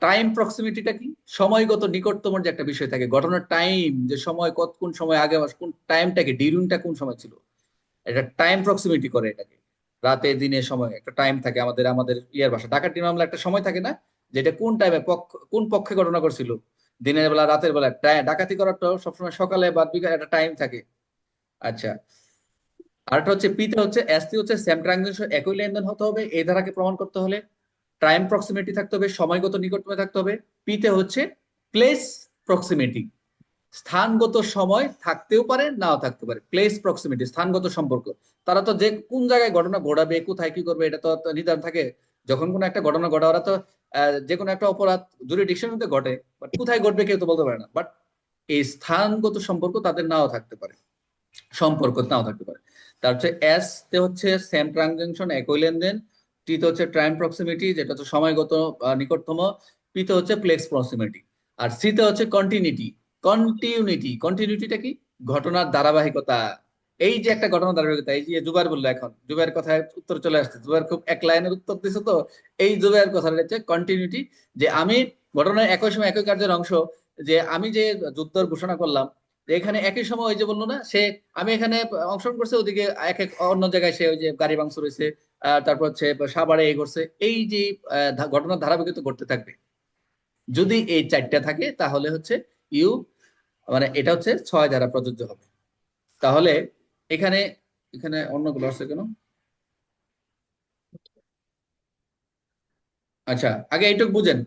টাইম প্রক্সিমিটিটা কি? সময়গত নিকটতম যে একটা বিষয় থাকে, ঘটনার টাইম, যে সময় কোন সময় আগে, কোন টাইমটাকে, ডিউরিংটা কোন সময় ছিল, এটা টাইম প্রক্সিমিটি করে এটাকে। রাতে দিনে সময় একটা টাইম থাকে, আমাদের আমাদের ইয়ার ভাষা ডাকাতি মামলা একটা সময় থাকে না, যেটা কোন টাইমে কোন পক্ষে ঘটনা করছিল, দিনের বেলা রাতের বেলা। ডাকাতি করারটা সবসময় সকালে বা বিকালে একটা টাইম থাকে। আচ্ছা, আরেকটা হচ্ছে পিতে হচ্ছে, এসটি হচ্ছে সেম ট্রানজাকশন, একই লেনদেন হতে হবে এই ধারাকে প্রমাণ করতে হলে। টাইম প্রক্সিমিটি থাকতে হবে, সময়গত নিকটতমে থাকতে হবে। পিতে হচ্ছে প্লেস প্রক্সিমিটি, স্থানগত সময় থাকতেও পারে নাও থাকতে পারে। প্লেস প্রক্সিমিটি, স্থানগত সম্পর্ক। তারা তো যে কোন জায়গায় ঘটনা ঘটাবে, কোথায় কি করবে, এটা তো নির্ধারণ থাকে। যখন কোনো একটা ঘটনা ঘটে, ওরা তো যে কোনো একটা অপরাধ জুরিডিকশনের মধ্যে ঘটে, বাট কোথায় ঘটবে কেউ তো বলতে পারে না। বাট এই স্থানগত সম্পর্ক তাদের নাও থাকতে পারে, সম্পর্ক নাও থাকতে পারে। তার হচ্ছে এস তে হচ্ছে সেম ট্রানজাকশন, একই লেনদেন। টি তে হচ্ছে টাইম প্রক্সিমিটি, যেটা হচ্ছে সময়গত নিকটতম। পি তে হচ্ছে প্লেস প্রক্সিমিটি। আর সি তে হচ্ছে কন্টিনিউটি। কন্টিনিউটিটা কি? ঘটনার ধারাবাহিকতা। এই যে একটা ঘটনার ধারাবাহিকতা, এই যে জুবাইর বললো, এখন জুবাইর কথায় উত্তর চলে আসছে, জুবাইর খুব এক লাইনের উত্তর দিছে তো। এই জুবাইর কথাটা হচ্ছে কন্টিনিউটি, যে আমি ঘটনার একই সময় একই কার্যের অংশ, যে আমি যে যুদ্ধ ঘোষণা করলাম, যে এখানে একই সময় ওই যে বললো না, সে আমি এখানে অংশগ্রহণ করছে, ওদিকে এক এক অন্য জায়গায় সে ওই যে গাড়ি ভাঙচুর হয়েছে, তারপর হচ্ছে সাভারে এই করছে, এই যে ঘটনার ধারাবাহিকতা ঘটতে থাকবে। যদি এই 4টা থাকে তাহলে হচ্ছে ইউ, মানে এটা হচ্ছে 6 দ্বারা প্রযোজ্য হবে। তাহলে এখানে এখানে অন্যগুলো আছে কেন? আচ্ছা, আগে এইটুক বুঝেন,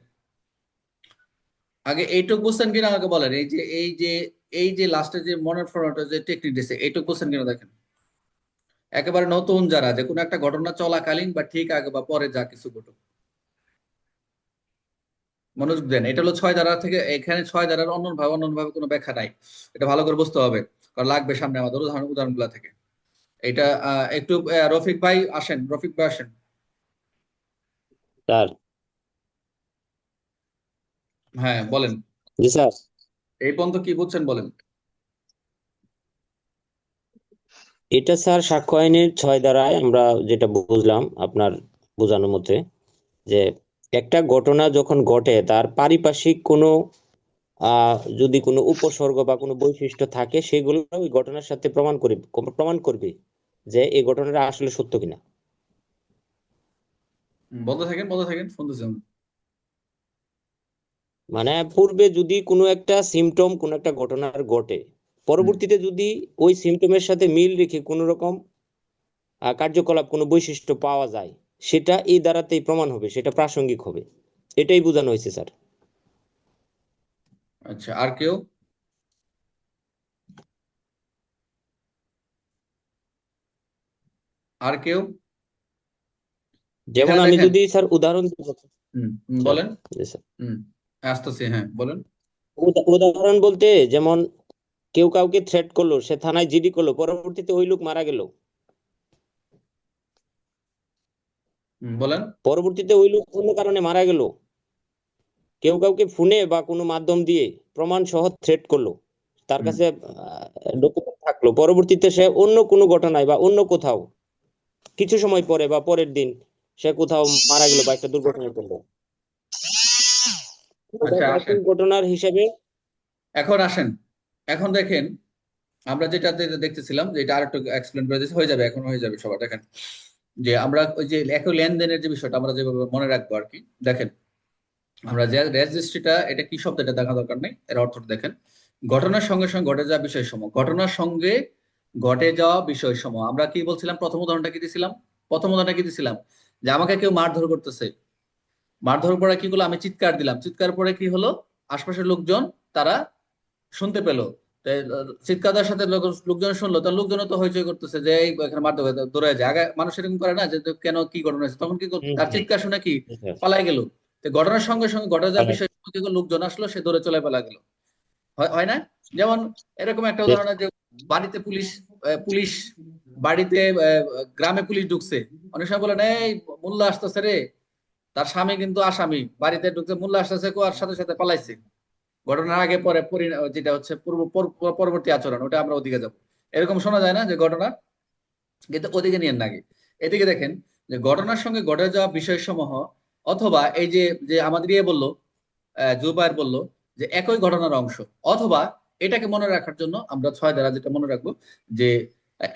আগে এইটুক বুঝছেন কিনা আমাকে বলেন। এই যে লাস্টে যে মনের ফরম্যাটে যে টেকনিক দিছে, এইটুক বুঝছেন কিনা দেখেন। একেবারে নতুন যারা, যে কোনো একটা ঘটনা চলাকালীন বা ঠিক আগে বা পরে যা কিছু ঘটুক, মনোযোগ দেন। এটা হলো 6 ধারা থেকে, এখানে 6 ধারার অন্যভাবে কোনো ব্যাখ্যা নাই। এটা ভালো করে বুঝতে হবে, কারণ লাগবে সামনে আমাদের উদাহরণগুলো থেকে। এটা একটু রফিক ভাই আসেন, রফিক ভাই আসেন। স্যার। হ্যাঁ বলেন, জি স্যার। এই পর্যন্ত কি বুঝছেন বলেন। এটা স্যার সাক্ষ্য আইনের 6 ধারায় আমরা যেটা বুঝলাম আপনার বোঝানোর মতে, যে একটা ঘটনা যখন ঘটে তার পারিপার্শ্বিক কোনো যদি কোনো উপসর্গ বা কোনো বৈশিষ্ট্য থাকে, সেগুলো ওই ঘটনার সাথে প্রমাণ করবে যে এই ঘটনাটা আসলে সত্য কিনা। বলতে থাকেন শুনতেছি আমি। মানে পূর্বে যদি কোনো একটা সিমটম কোনো একটা ঘটনার ঘটে, পরবর্তীতে যদি ওই সিমটমের সাথে মিল রেখে কোনো রকম কার্যকলাপ, কোনো বৈশিষ্ট্য পাওয়া যায়, সেটা এই দ্বারাতেই প্রমাণ হবে, সেটা প্রাসঙ্গিক হবে। এটাই বোঝানো হয়েছে স্যার। আচ্ছা, আর কেউ? আর কেউ? যেমন এখানে আমি দেখেন। যদি স্যার উদাহরণ দিব। স্যার, বলেন। জি স্যার। হুম, আসতেছি, হ্যাঁ বলেন। উদাহরণ বলতে, যেমন কেউ কাউকে থ্রেট করলো, সে থানায় জিডি করলো, পরবর্তীতে ওই লোক মারা গেল, বলেন। পরবর্তীতে ওই লোক কোনো কারণে মারা গেল, কেউ কাউকে ফোনে বা কোনো মাধ্যম দিয়ে প্রমাণ সহ থ্রেট করলো, তার হুম, কাছে ডকুমেন্ট থাকলো, পরবর্তীতে সে অন্য কোনো ঘটনায় বা অন্য কোথাও কিছু সময় পরে বা পরের দিন সে কোথাও মারা গেল বা একটা দুর্ঘটনা করলো, এটা আচ্ছা আসেন, একই ঘটনার হিসেবে। এখন আসেন। এখন দেখেন, আমরা যেটা দেখতেছিলাম, যে এটা আরেকটু এক্সপ্লেন করে দিতে হয়ে যাবে, এখন হয়ে যাবে সবার। দেখেন, যে আমরা ওই যে একই লেনদেনের যে বিষয়টা আমরা যেভাবে মনে রাখবো আর কি। দেখেন, আমরা যে রেজিস্ট্রিটা, এটা কি শব্দ এটা দেখা দরকার নেই, এর অর্থটা দেখেন। ঘটনার সঙ্গে সঙ্গে ঘটে যাওয়া বিষয়সমূহ, ঘটনার সঙ্গে ঘটে যাওয়া বিষয়সমূহ। আমরা কি বলছিলাম? প্রথম উদাহরণটা কি দিছিলাম? প্রথম উদাহরণটা কি দিছিলাম? যে আমাকে কেউ মারধর করতেছে, মারধর পরে কি হলো, আমি চিৎকার দিলাম, চিৎকার পরে কি হলো, আশপাশের লোকজন তারা শুনতে পেলো। তো চিৎকার দেওয়ার সাথে লোকজন শুনলো, তার লোকজনও তো হইচই করতেছে যে এই এখানে মারধর করে, দৌড়ে যায়। আগে মানুষ এরকম করে না যে তো কেন কি ঘটনা হয়েছে, তখন কি তার হুম। চিৎকার শুনে কি জি স্যার। পালাই গেল। তো ঘটনার সঙ্গে সঙ্গে ঘটে যাওয়ার পালাই- বিষয় কি হলো, লোকজন আসলো, সে দৌড়ে চলে পালা গেল। হয় না? যেমন এরকম একটা জি। উদাহরণ আছে যে বাড়িতে পুলিশ, পুলিশ বাড়িতে, গ্রামে পুলিশ ঢুকছে, অনেক সময় বলেন এই মোল্লা আসতেছে রে, তার স্বামী কিন্তু আসামি, বাড়িতে ঢুকছে, মোল্লা আসতেছে, কোয়ার সাথে সাথে পালাইছে। ঘটনার আগে পরে যেটা হচ্ছে পরবর্তী আচরণ, ওটা আমরা ওদিকে যাব। এরকম শোনা যায় না যে ঘটনা, কিন্তু ওদিকে নিয়ে না আগে। এদিকে দেখেন যে ঘটনার সঙ্গে ঘটে যাওয়া বিষয়সমূহ, অথবা এই যে যে আমাদের ইয়ে বললো, জুবায়ের বলল যে একই ঘটনার অংশ, অথবা এটাকে মনে রাখার জন্য আমরা 6 দ্বারা যেটা মনে রাখবো যে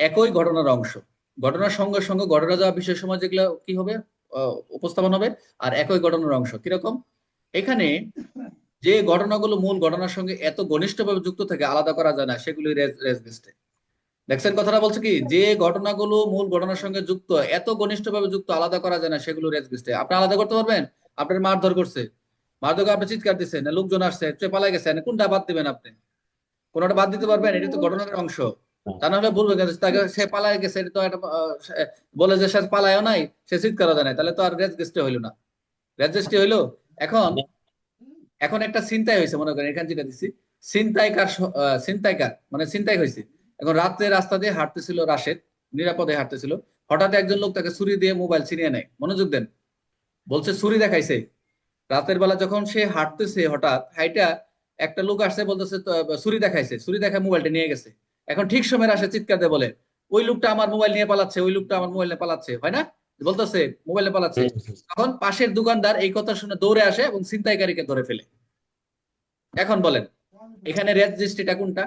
একই ঘটনার অংশ, ঘটনার সঙ্গে সঙ্গে ঘটনা যাওয়া বিষয় সময় যেগুলো কি হবে, উপস্থাপন হবে, আর একই ঘটনার অংশ কিরকম। এখানে যে ঘটনাগুলো মূল ঘটনার সঙ্গে এত ঘনিষ্ঠভাবে যুক্ত থাকে, আলাদা করা যায় না, সেগুলি রেজ লিস্টে। দেখছেন কথাটা বলছে কি, যে ঘটনাগুলো মূল ঘটনার সঙ্গে যুক্ত, এত ঘনিষ্ঠভাবে যুক্ত, আলাদা করা যায় না, সেগুলো রেজ লিস্টে। আপনি আলাদা করতে পারবেন? আপনার মারধর করছে, মারধর করে আপনি চিৎকার দিচ্ছেন, লোকজন আসছে, সে পালাই গেছে, কোনটা বাদ দিবেন আপনি? কোনটা বাদ দিতে পারবেন? এটা তো ঘটনার অংশ। তা না হলে বলবেন যে তাকে সে পালাই গেছে, এটা তো একটা বলে যে সে পালায়ও নাই, সে চিৎকারও দেয় নাই, তাহলে তো আর রেজ লিস্টে হইলো না। রেজ লিস্টে হইলো। এখন এখন একটা ছিনতাই হয়েছে, মনে করেন এখানে যেটা দিচ্ছি, ছিনতাইকার মানে ছিনতাই হয়েছে। এখন রাত্রে রাস্তা দিয়ে হাঁটতেছিল রাশেদ, নিরাপদে হাঁটতেছিল, হঠাৎ একজন লোক তাকে ছুরি দিয়ে মোবাইল ছিনিয়ে নেয়। মনোযোগ দেন, বলছে ছুরি দেখাইছে। রাতের বেলা যখন সে হাঁটতেছে, হঠাৎ হাইটা একটা লোক আসছে, বলতেছে ছুরি দেখাইছে, ছুরি দেখায় মোবাইলটা নিয়ে গেছে। এখন ঠিক সময় আসে, চিৎকার দিয়ে বলে ওই লোকটা আমার মোবাইল নিয়ে পালাচ্ছে, ওই লোকটা আমার মোবাইল নিয়ে পালাচ্ছে, হয় না? বলতেছে মোবাইলে পালাচ্ছে। হুম। তখন পাশের দোকানদার এই কথা শুনে দৌড়ে আসে এবং ছিনতাইকারীকে ধরে ফেলে। এখন বলেন এখানে রেজিস্ট্রিটা কোনটা?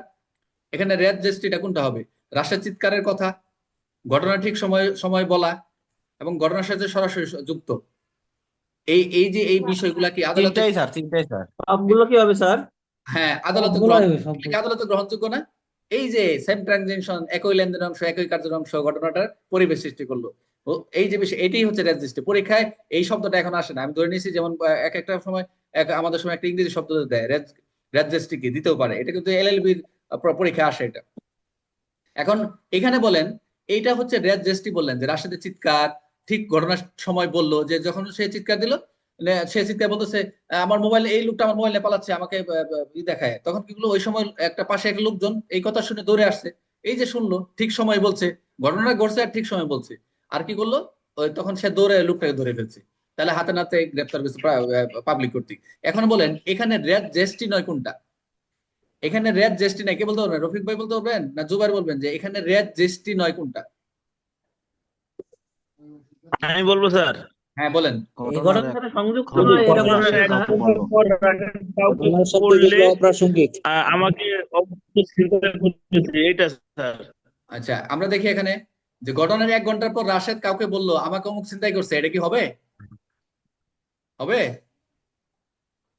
এখানে রেজিস্ট্রিটা কোনটা হবে? রাশেদ চিৎকারের কথা, ঘটনা ঠিক সময় সময় বলা, এবং ঘটনার সাথে সরাসরি যুক্ত। এই এই যে এই বিষয়গুলা কি আদালতে, তিনটাই স্যার, তিনটাই স্যার। সবগুলো কি হবে স্যার? হ্যাঁ আদালতে সবগুলো গ্রহণ, হবে এগুলি কি সবগুলো। আদালতে গ্রহণযোগ্য না? এই যে সেম ট্রানজেকশন, একই লেনদেনের অংশ, একই কার্যের অংশ, ঘটনাটার পরিবেশ সৃষ্টি করলো। ও এই যে বিষয়, এটাই হচ্ছে রেজিস্ট্রি। পরীক্ষায় এই শব্দটা এখন আসে না, আমি ধরে নিয়েছি, যেমন এক একটা সময় আমাদের সময় একটা ইংরেজি শব্দ দেয়, রেজিস্ট্রি কি দিতেও পারে, এটা কিন্তু এলএলবির পরীক্ষায় আসে এটা। এখন এখানে বলেন এইটা হচ্ছে রেজিস্ট্রি, বললেন যে রাশেদের চিৎকার ঠিক ঘটনার সময় বললো, যে যখন সে চিৎকার দিল, সে চিৎকার বলতেছে আমার মোবাইল, এই লোকটা আমার মোবাইল নিয়ে পালাচ্ছে, আমাকে দেখায়, তখন কি হলো, ওই সময় একটা পাশে এক লোকজন এই কথা শুনে দৌড়ে আসছে, এই যে শুনলো ঠিক সময় বলছে, ঘটনা ঘটছে আর ঠিক সময় বলছে, আর কি করলো, ওই তখন সে দৌড়ে লোকটাকে ধরে ফেলছে। তাহলে হাতে নাতে গ্রেপ্তার করেছে পাবলিক কর্তৃক। এখন বলেন এখানে রেজিস্ট্রি নয় কোনটা? এখানে রেজিস্ট্রি নাই, কে বলতে পারবেন? রফিক ভাই বলতে পারবেন না জুবাইর বলবেন যে এখানে রেজিস্ট্রি নয় কোনটা? আমি বলবো স্যার। হ্যাঁ বলেন। এই ঘটনার সাথে সংযুক্ত খুবই নয় এটা ঘটনার বলবেন এক স্যার। সময় পর কাউকে ঘটনার সাথে করলে যেগুলো অপ্রাসঙ্গিক। আমাকে অবশ্যই চিন্তা করতেছে এটা স্যার। আচ্ছা আমরা দেখি এখানে যে ঘটনার 1 ঘন্টার পর রাশেদ কাউকে বললো আমাকে অমুক চিন্তাই করছে, এটা কি হবে? হবে?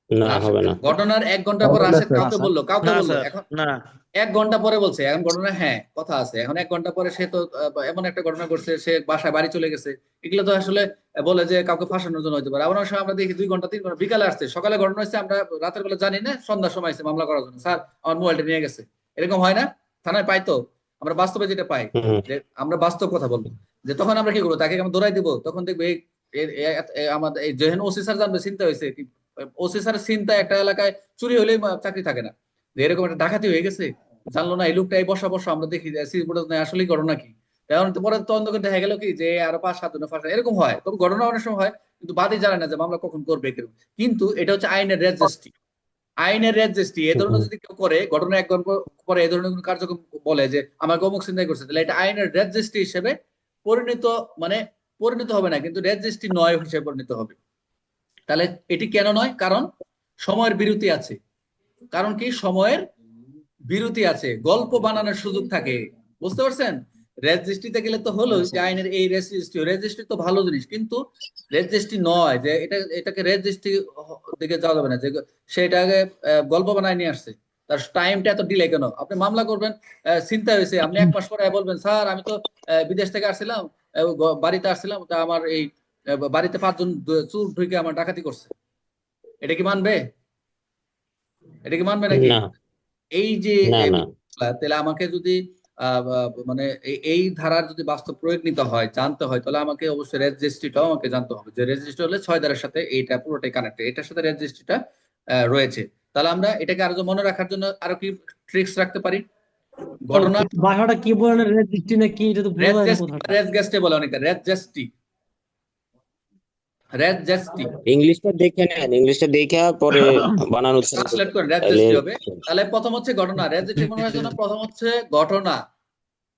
না, হবে না। ঘটনার 1 ঘন্টা পর রাশেদ কাউকে বললো, কাউকে না বললো, স্যার, এখন না। 1 ঘন্টা পরে বলছে, এখন ঘটনা, হ্যাঁ কথা আছে, এখন 1 ঘন্টা পরে সে তো এমন একটা ঘটনা করছে, সে বাসায় বাড়ি চলে গেছে, এগুলো তো আসলে বলে যে কাউকে ফাঁসানোর জন্য হতে পারে। আবার অনেক সময় আমরা দেখি 2 ঘন্টা 3 ঘন্টা, বিকালে আসছে, সকালে ঘটনা হচ্ছে, আমরা রাতের বেলা জানি না, সন্ধ্যার সময় এসে মামলা করার জন্য, স্যার আমার মোবাইলটা নিয়ে গেছে, এরকম হয় না? থানায় পাই তো, আমরা বাস্তবে যেটা পাই, হুম। যে আমরা বাস্তব কথা বলবো, যে তখন আমরা কি করবো, তাকে আমরা দৌড়াই দিব, তখন দেখবে আমাদের এই যেহেন ওসি স্যার জানবে চিন্তা হয়েছে, ওসি স্যারের চিন্তা একটা এলাকায় চুরি হলেই চাকরি থাকে না, যে এরকম একটা ডাকাতি হয়ে গেছে, জানলো না এই লোকটা এই বসা বসা, আমরা দেখি আসলেই ঘটনা কি, এখন তো পরে তদন্ত করে দেখা গেল কি যে আরো 5-7 জনের ফাঁসা, এরকম হয়, তবে ঘটনা অনেক সময় হয়, কিন্তু বাদী জানে না যে মামলা কখন করবে কিরকম। কিন্তু এটা হচ্ছে আইনের রেজিস্ট্রি, আইনের রেজিস্ট্রি। এই ধরনের যদি কেউ করে, ঘটনা 1 ঘন্টা পরে এই ধরনের কোনো কার্যক্রম বলে যে আমাকে অমুক চিন্তাই করছে, তাহলে এটা আইনের রেজিস্ট্রি হিসেবে পরিণত, মানে পরিণত হবে না, কিন্তু রেজিস্ট্রি নয় হিসেবে পরিণত হবে। তাহলে এটি কেন নয়? কারণ সময়ের বিরতি আছে। কারণ কি, সময়ের বিরতি আছে, গল্প বানানোর সুযোগ থাকে, বুঝতে পারছেন? রেজিস্ট্রিতে গেলে তো হলো যে আইনের এই রেজিস্ট্রি, রেজিস্ট্রি তো ভালো জিনিস, কিন্তু রেজিস্ট্রি নয়, যে এটাকে রেজিস্ট্রি দিকে যাওয়া যাবে না, যে সেটাকে গল্প বানায় নিয়ে আসছে, তার টাইমটা এত ডিলে কেন? আপনি মামলা করবেন, চিন্তা হয়েছে, আপনি 1 মাস পরে বলবেন স্যার আমি তো বিদেশ থেকে আসছিলাম, বাড়িতে আসছিলাম, তা আমার এই বাড়িতে 5 জন চোর ঢুকে আমার ডাকাতি করছে, এটা কি মানবে? এটা কি মানবে নাকি? না এই যে না এই না বিষয়গুলা, তাহলে আমাকে যদি মানে এই ধারার যদি বাস্তব প্রয়োগ নিতে হয়, জানতে হয়, তাহলে আমাকে অবশ্যই রেজিস্ট্রিটাও আমাকে জানতে হবে, যে রেজিস্ট্রি হলে 6 ধারার সাথে এইটা পুরোটাই কানেক্টেড, এটার সাথে রেজিস্ট্রিটা রয়েছে। তাহলে আমরা এটাকে আরো মনে রাখার জন্য আরো কি ট্রিক্স রাখতে পারি? ঘটনা ভাষাটা কি বলেন, রেজিস্ট্রি না কি, এটা তো বোঝা যায় না কোথাটা। রেজগেস্টে বলে অনেকে, রেজগেস্টি, রেজগেস্টি ইংলিশটা দেখে নেন, ইংলিশটা দেখে পরে বানানোর চেষ্টা ট্রান্সলেট করে করবেন, তাহলে রেজগেস্টি হবে। তাহলে প্রথম হচ্ছে ঘটনা, রেজগেস্টি মনে রাখার জন্য প্রথম হচ্ছে ঘটনা।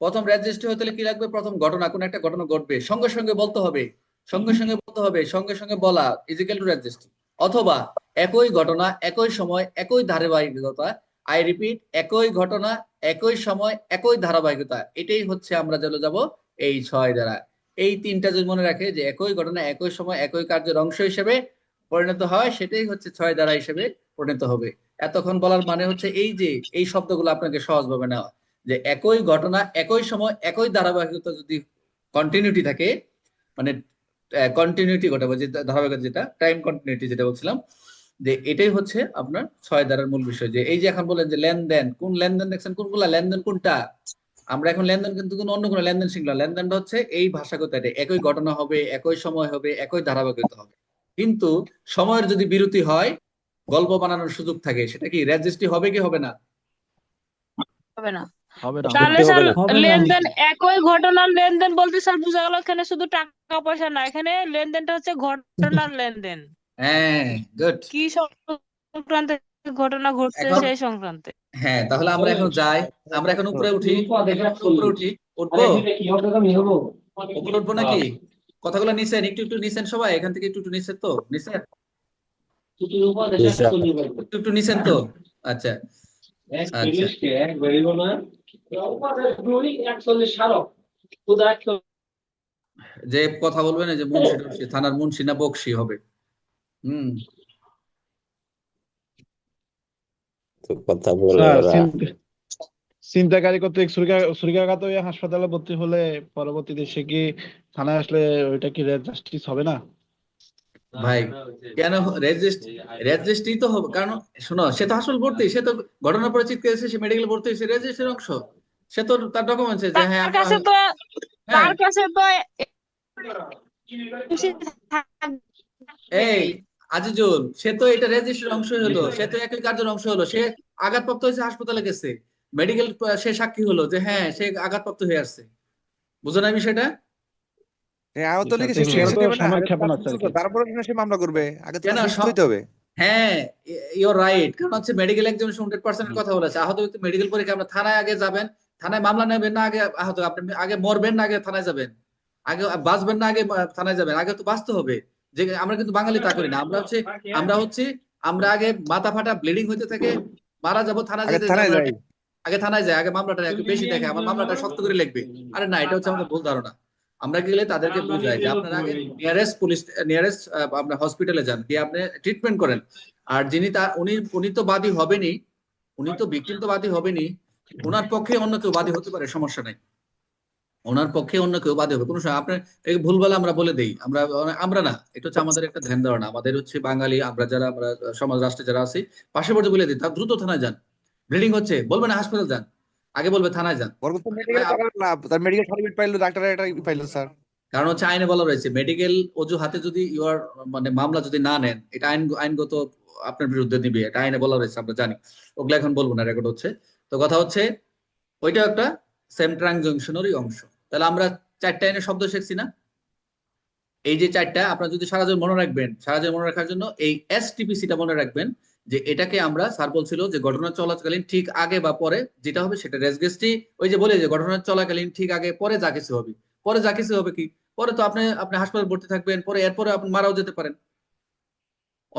প্রথম রেজিস্ট্রি হতে হলে কি লাগবে? প্রথম ঘটনা, কোন একটা ঘটনা ঘটবে, সঙ্গে সঙ্গে বলতে হবে, সঙ্গে সঙ্গে বলতে হবে, সঙ্গে সঙ্গে বলা ইজিক্যাল টু রেজিস্ট্রি। অথবা একই ঘটনা, একই সময়, একই ধারাবাহিকতা, আই রিপিট, একই ঘটনা, একই সময়, একই ধারাবাহিকতা, এটাই হচ্ছে আমরা চলে যাব এই 6 ধারা। এই 3টা যদি মনে রাখে যে একই ঘটনা, একই সময়, একই কার্যের অংশ হিসেবে পরিণত হয়, সেটাই হচ্ছে 6 ধারা হিসেবে পরিণত হবে। এতক্ষণ বলার মানে হচ্ছে এই যে এই শব্দগুলো আপনাকে সহজভাবে নেওয়া, যে একই ঘটনা, একই সময়, একই ধারাবাহিকতা যদি কন্টিনিউটি থাকে, মানে কন্টিনিউটি ঘটাবো, যে ধারাবাহিকতা, যেটা টাইম কন্টিনিউটি যেটা বলছিলাম, যে এটাই হচ্ছে আপনার 6 ধারার মূল বিষয়। যে এই যে এখন বলেন যে লেনদেন, কোন লেনদেন দেখছেন, কোনগুলা লেনদেন কোনটা? আমরা এখন লেনদেন কিন্তু কোনো অন্য কোনো লেনদেন শিখলাম। লেনদেনটা হচ্ছে এই ভাষাগত, এটা একই ঘটনা হবে, একই সময় হবে, একই ধারাবাহিকতা হবে, কিন্তু সময়ের যদি বিরতি হয়, গল্প বানানোর সুযোগ থাকে, সেটা কি রেজিস্ট্রি হবে কি হবে না? হবে না। হবে না। তাহলে করতে স্যার হবে না। হবে না। লেনদেন, একই ঘটনার লেনদেন বলতে স্যার বোঝা গেল এখানে শুধু টাকা পয়সা না, এখানে লেনদেনটা হচ্ছে ঘটনার লেনদেন, হ্যাঁ, গুড। কি সংক্রান্তে ঘটনা ঘটছে এখন সেই সংক্রান্তে। হ্যাঁ, তাহলে আমরা এখন যাই, আমরা এখন উপরে উঠি, উপরে উঠি, উঠবো, উপরে উঠবো নাকি? কথাগুলো নিছেন? একটু একটু নিছেন সবাই? এখান থেকে একটু একটু নিছেন তো? নিছেন? একটু একটু নিছেন তো? আচ্ছা আচ্ছা, যে কথা বলবেন, এই যে মুন্সি টুন্সি, থানার মুন্সি না বকশি হবে। হুম, তো কথা বলে স্যার ওরা। ছিনতাইকারী কর্তৃক ছুরিকাঘাত হয়ে হাসপাতালে ভর্তি হলে পরবর্তীতে সে কি থানায় আসলে ওইটা কি রেড জাস্টিস হবে না? ভাই কেন রেজিস্ট্রি তো হবে, কারণ শোনো, সে তো হাসপাতাল ভর্তি, সে তো ঘটনার পরে চিৎকার এসে সে মেডিকেল ভর্তি হয়েছে, রেজিস্ট্রির অংশ, সে তো তার ডকুমেন্টস যে হ্যাঁ তার আমরা, কাছে তো হ্যাঁ তার কাছে তো খুশি এই থাকবেই। আজিজুল, সে তো এটা রেজিস্ট্রির অংশ হলো, সে তো একই কার্যের অংশ হলো, সে আঘাতপ্রাপ্ত হয়েছে, হাসপাতালে গেছে, মেডিকেল, সে সাক্ষী হলো যে হ্যাঁ সে আঘাতপ্রাপ্ত হয়ে আসছে। বুঝো না বিষয়টা? আহত লেগে সে সেটা চিকিৎসা তো নেবে না, সময় আগে তো ক্ষেপণ তার আছে আর সুস্থ, কি। তারপরে না সে মামলা করবে, আগে তো কেন তার সুস্থ হইতে হবে। হ্যাঁ, ইউর রাইট, কারণ হচ্ছে মেডিকেল এক্সামিনেশন 100% কথা বলেছে। আহত ব্যক্তি মেডিকেল পরীক্ষা, আপনার থানায় আগে যাবেন, থানায় মামলা নেবেন না আগে আহত, আপনি আগে মরবেন না আগে থানায় যাবেন, আগে বাঁচবেন না আগে থানায় যাবেন, আগে তো বাঁচতে হবে। যে আমরা কিন্তু বাঙালি তা করি না, আমরা হচ্ছে আমরা আগে মাথা ফাটা ব্লিডিং হইতে থাকে, মারা যাবো, থানায় আগে যেতে থানায় আমরা যাই। আগে থানায় যায়, আগে মামলাটা একটু বেশি দেখে, আমার মামলাটা শক্ত করে লিখবে। আরে না, এটা হচ্ছে আমাদের ভুল ধারণা। আমরা গেলে তাদেরকে বুঝাই যে আপনারা আগে নিয়ারেস্ট পুলিশ, নিয়ারেস্ট আপনার হসপিটালে যান, গিয়ে আপনি ট্রিটমেন্ট করেন। আর যিনি তার উনি উনি তো বাদী হবেনই, উনি তো ভিকটিম তো বাদী হবেনই, ওনার পক্ষে অন্য কেউ বাদী হতে পারে, সমস্যা নাই, ওনার পক্ষে অন্য কেউ বাদী হবে, কোনো সময় আপনার এই ভুলভাল আমরা বলে দেই, আমরা আমরা না, এটা হচ্ছে আমাদের একটা ধ্যান ধারণা, আমাদের হচ্ছে বাঙালি, আমরা যারা আমরা সমাজ রাষ্ট্রে যারা আছি, পাশে পড়ে বলে দিই, তার দ্রুত থানায় যান, ব্লিডিং হচ্ছে, বলবে না হাসপাতাল যান, আগে বলবে থানায় যান। বরং তো মেডিকেল টাকার লাভ, তার মেডিকেল সার্টিফিকেট পাইলো, ডাক্তারের একটা পাইলো স্যার। কারণ হচ্ছে আইনে বলা রয়েছে, মেডিকেল অজুহাতে যদি ইউর মানে মামলা যদি না নেন, এটা আইনগত আপনার বিরুদ্ধে নিবে, এটা আইনে বলা রয়েছে, আমরা জানি, ওগুলো এখন বলবো না, রেকর্ড হচ্ছে। তো কথা হচ্ছে ওইটা একটা সেম ট্রানজাকশনেরই অংশ। তাহলে আমরা 4টা আইনের শব্দ শিখছি না? এই যে 4টা আপনারা যদি সারা জীবন মনে রাখবেন, সারা জীবন মনে রাখার জন্য এই এসটিপিসিটা মনে রাখবেন, যে এটাকে আমরা, স্যার বলছিল যে ঘটনা চলাকালীন ঠিক আগে বা পরে যেটা হবে সেটা রেজগেস্ট্রি, ওই যে বলে যে ঘটনা চলাকালীন ঠিক আগে পরে যা কিছু হবে, পরে যা কিছু হবে কি, পরে তো আপনি আপনি হাসপাতাল ভর্তি থাকবেন, পরে এরপরে আপনি মারাও যেতে পারেন,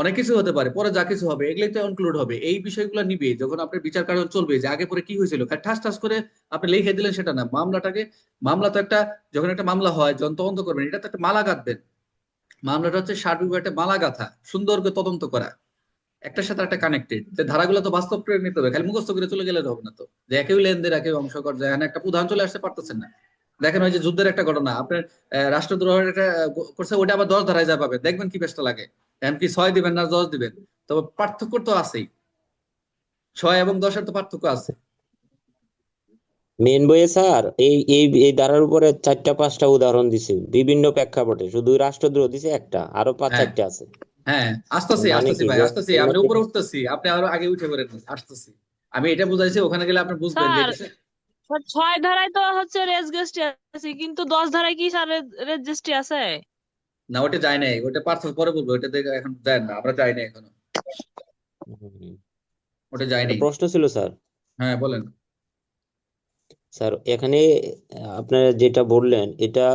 অনেক কিছু হতে পারে, পরে যা কিছু হবে এগুলোই তো ইনক্লুড হবে। এই বিষয়গুলো নিবে যখন আপনার বিচার কার্য চলবে, যে আগে পরে কি হয়েছিল, ঠাস ঠাস করে আপনি লিখে দিলেন সেটা না, মামলাটাকে, মামলা তো একটা, যখন একটা মামলা হয়, যখন তদন্ত করবেন, এটা তো একটা মালা গাঁথবেন, মামলাটা হচ্ছে সার্বিক একটা মালা গাঁথা, সুন্দর করে তদন্ত করা, একটার সাথে একটা কানেক্টেড, যে ধারাগুলো তো বাস্তব প্রয়োগ নিতে হবে, খালি মুখস্থ করে চলে গেলে হবে না তো, যে একই লেনদেন একই অংশকর, যে এখানে একটা উদাহরণ চলে আসতে পারতেছেন না, দেখেন ওই যে যুদ্ধের একটা ঘটনা, আপনার রাষ্ট্রদ্রোহের একটা করছে, ওটা আবার 10 ধারায় যা পাবে, দেখবেন কি বেশটা লাগে। এখন কি 6 দিবেন না 10 দিবেন? তবে পার্থক্য তো আছেই, 6 এবং 10-এর তো পার্থক্য আছে। মেন বইয়ে স্যার এই এই এই ধারার উপরে 4টা 5টা উদাহরণ দিছে বিভিন্ন প্রেক্ষাপটে, শুধু রাষ্ট্রদ্রোহ দিছে একটা, আরো হ্যাঁ 5 4টা আছে। হ্যাঁ, আসতেছি মানে আসতেছি কি ভাই, যে আসতেছি, এর আমি মধ্যে উপরে উঠতেছি, আপনি আরো আগে উঠে পড়েন, আসতেছি। আমি এটা বুঝাইছি, ওখানে গেলে আপনি বুঝবেন যে স্যার এটা স্যার, 6 ধারায় তো হচ্ছে রেজিস্ট্রি আছে, কিন্তু 10 ধারায় কি স্যার রেজিস্ট্রি আছে? না, ওটা যায় নাই, ওটা পার্থক্য পরে বলবো, ওটা দেখে এখন যায় না, আমরা যাই না এখনো, হুম, ওটা যায়নি। একটা প্রশ্ন ছিল স্যার। হ্যাঁ বলেন। স্যার এখানে আপনারা যেটা বললেন এটা,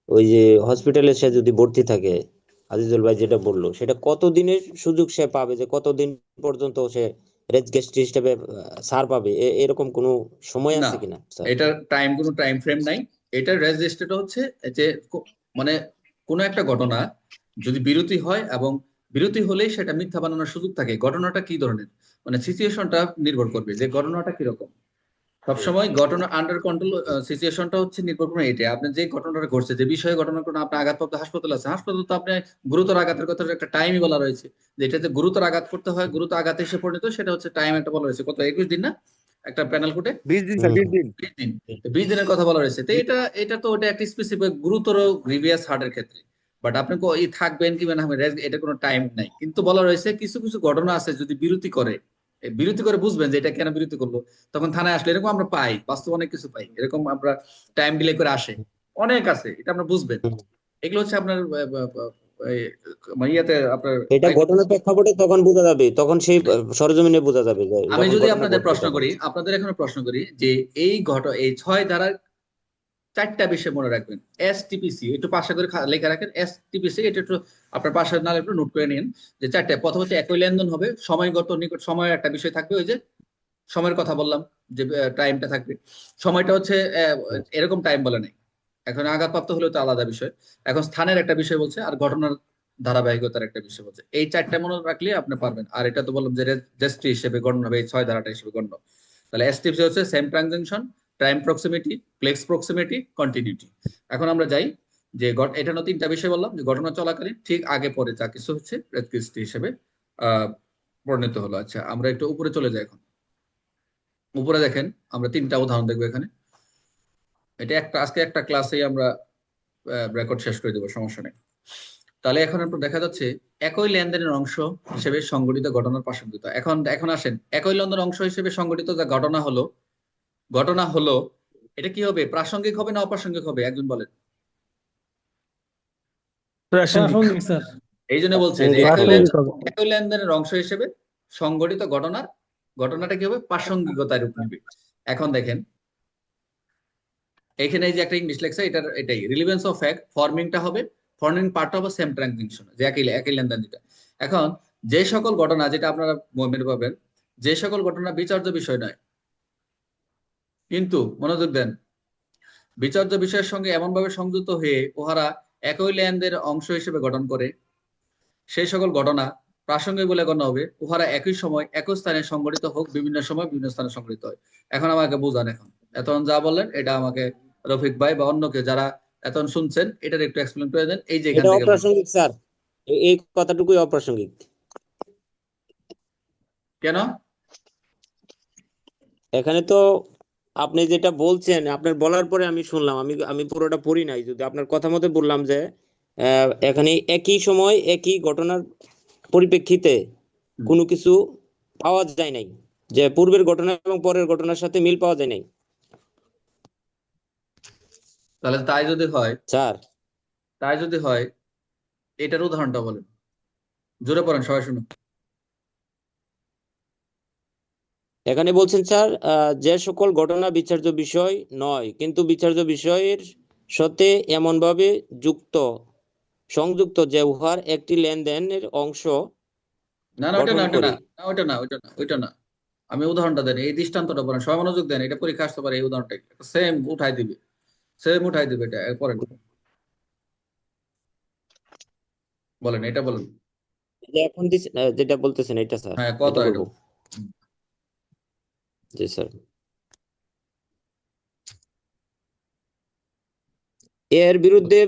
ওই যে হসপিটালে সে যদি ভর্তি থাকে, আজিজুল ভাই যেটা বললো, সেটা কতদিনের সুযোগ সে পাবে, যে কতদিন পর্যন্ত সে রেজিস্ট্রি হিসেবে ছাড় পাবে, এরকম কোনো সময় না, আছে কিনা স্যার? এটা কোনো টাইম ফ্রেম নাই। এটা রেজিস্ট্রেট হচ্ছে যে মানে কোনো একটা ঘটনা যদি বিরতি হয়, এবং বিরতি হলেই সেটা মিথ্যা বানানোর সুযোগ থাকে। ঘটনাটা কি ধরনের, মানে সিচুয়েশনটা নির্ভর করবে যে ঘটনাটা কিরকম। সবসময় ঘটনা আন্ডার কন্ট্রোল, সিচুয়েশনটা হচ্ছে নির্ভর করে এটা, আপনার যে ঘটনাটা ঘটছে, যে বিষয়ে ঘটনা কোনো আপনি আঘাতপ্রাপ্ত হাসপাতাল আছে, হাসপাতাল তো আপনি গুরুতর আঘাতের কথা একটা টাইমই বলা রয়েছে, যে এটাতে গুরুতর আঘাত করতে হয়, গুরুতর আঘাতে এসে পরিণত, সেটা হচ্ছে টাইম একটা বলা রয়েছে, কত 21 দিন না একটা প্যানেল কোর্টে? 20 দিন স্যার, 20 দিন। 20 দিন। তো 20 দিনের কথা বলা রয়েছে, তো এটা তো ওটা একটা স্পেসিফিক গুরুতর গ্রিভিয়াস হার্টের ক্ষেত্রে। বাট আপনি ই থাকবেন কি না, এটা কোনো টাইম নাই, কিন্তু বলা রয়েছে কিছু কিছু ঘটনা আছে যদি বিরতি করে, বিরতি করে বুঝবেন যে এটা কেন বিরতি করলো, তখন থানায় আসলে এরকম আমরা পাই, বাস্তব অনেক কিছু পাই এরকম, আমরা টাইম ডিলে করে আসে, অনেক আছে, এটা আমরা বুঝবেন। এগুলো হচ্ছে আপনার এই, মানে ইয়েতে আপনার এটা ঘটনার প্রেক্ষাপটে তখন বোঝা যাবে, তখন সেই সরজমিনে বোঝা যাবে যে আমি যখন যদি ঘটনা আপনাদের ঘটবে প্রশ্ন তখন। করি, আপনাদের এখানে প্রশ্ন করি যে এই 6 ধারার 4টা বিষয় মনে রাখবেন। এসটিপিসি একটু পাশে করে লেখা রাখেন, এসটিপিসি এটা একটু আপনার পাশে না একটু নোট করে নিন, যে 4টা, প্রথমত একই লেনদেন হবে, সময়গত নিকট সময়ের একটা বিষয় থাকবে, ওই যে সময়ের কথা বললাম, যে টাইমটা থাকবে। সময়টা হচ্ছে এরকম টাইম বলে নাই, এখন আঘাতপ্রাপ্ত হলেও তো আলাদা বিষয়, এখন স্থানের একটা বিষয় বলছে, আর ঘটনার ধারাবাহিকতার একটা বিষয় বলছে। এই 4টা মনে রাখলে আপনি পারবেন। আর এটা তো বললাম যে রেজিস্ট্রি হিসেবে গণ্য হবে, এই 6 ধারাটা হিসেবে গণ্য। তাহলে এসটিপি হচ্ছে same transaction, time proximity, place proximity, continuity. এখন আমরা যাই যে এটা 3টা বিষয় বললাম, যে ঘটনা চলাকালীন ঠিক আগে পরে যা কিছু হচ্ছে রেজিস্ট্রি হিসেবে পরিণত হলো। আচ্ছা, আমরা একটু উপরে চলে যাই এখন। উপরে দেখেন, আমরা 3টা উদাহরণ দেখবো এখানে। এটা আজকে একটা ক্লাসেই আমরা রেকর্ড শেষ করে দেবো, সমস্যা নেই। তাহলে এখন আপনার দেখা যাচ্ছে একই লেনদেনের অংশ হিসেবে সংগঠিত ঘটনার প্রাসঙ্গিকতা। এখন এখন আসেন, একই লেনদেনের অংশ হিসেবে সংগঠিত যা ঘটনা হলো এটা কি হবে, প্রাসঙ্গিক হবে না অপ্রাসঙ্গিক হবে, একজন বলেন। প্রাসঙ্গিক। প্রাসঙ্গিক স্যার। এই জন্য বলছে যে প্রাসঙ্গিক হবে। একই লেনদেনের অংশ হিসেবে সংগঠিত ঘটনাটা কি হবে, প্রাসঙ্গিকতার রূপ নেবে। এখন দেখেন এখানে এই যে একটা ইংলিশ লেখছে, এটাই রিলিভেন্স অফ ফ্যাক্ট, ফর্মিংটা হবে, ফর্মিং পার্ট হবে সেম ট্রানজাকশন, যে একই লেনদেন যেটা। এখন যে সকল ঘটনা, যেটা আপনারা মনে পাবেন, যে সকল ঘটনা বিচার্য বিষয় নয়, কিন্তু মনোযোগ দেন, বিচার্য বিষয়ের সঙ্গে এমনভাবে সংযুক্ত হয়ে উহারা একই লেনদেনের অংশ হিসেবে গঠন করে, সেই সকল ঘটনা প্রাসঙ্গিক বলে গণ্য হবে, উহারা একই সময় একই স্থানে সংঘটিত হোক, বিভিন্ন সময় বিভিন্ন স্থানে সংঘটিত হয়। এখন আমাকে বুঝান, এখন এতক্ষণ যা বললেন এটা আমাকে রফিক ভাই বা অন্য কেউ যারা এতক্ষণ শুনছেন এটার একটু এক্সপ্লেন করে দেন, এই যে এখান এটা থেকে বলুন। অপ্রাসঙ্গিক স্যার, এই কথাটুকুই অপ্রাসঙ্গিক। কেন? এখানে তো আপনি যেটা বলছেন, আপনার বলার পরে আমি শুনলাম, আমি পুরোটা পড়ি নাই, যদি আপনার কথা মতো বললাম যে এখানে একই সময় একই ঘটনার পরিপ্রেক্ষিতে কোনো কিছু পাওয়া যায় নাই, যে পূর্বের ঘটনা এবং পরের ঘটনার সাথে মিল পাওয়া যায় নাই তাহলে স্যার। তাই যদি হয় এটার উদাহরণটা বলেন, জোরে পড়েন সবাই শুনুন। এখানে বলছেন স্যার, যে সকল ঘটনা বিচার্য বিষয় নয় কিন্তু বিচার্য বিষয়ের সাথে এমনভাবে সংযুক্ত যে উহার একটি লেনদেনের অংশ না না, ওটা গঠন না, ওটা করে। না, না, ওটা না, ওটা না, ওইটা না। আমি উদাহরণটা দেন, এই দৃষ্টান্তটা বলেন, সবাই মনোযোগ দেন, এটা পরীক্ষা আসতে পারে, এই উদাহরণটা সেম উঠাই দিবে এটা পড়েন, বলেন, এটা বলেন। যে এখন যেটা বলতেছেন এটা স্যার, হ্যাঁ, কত এটা এটা? বলবো। জি স্যার। এর বিরুদ্ধে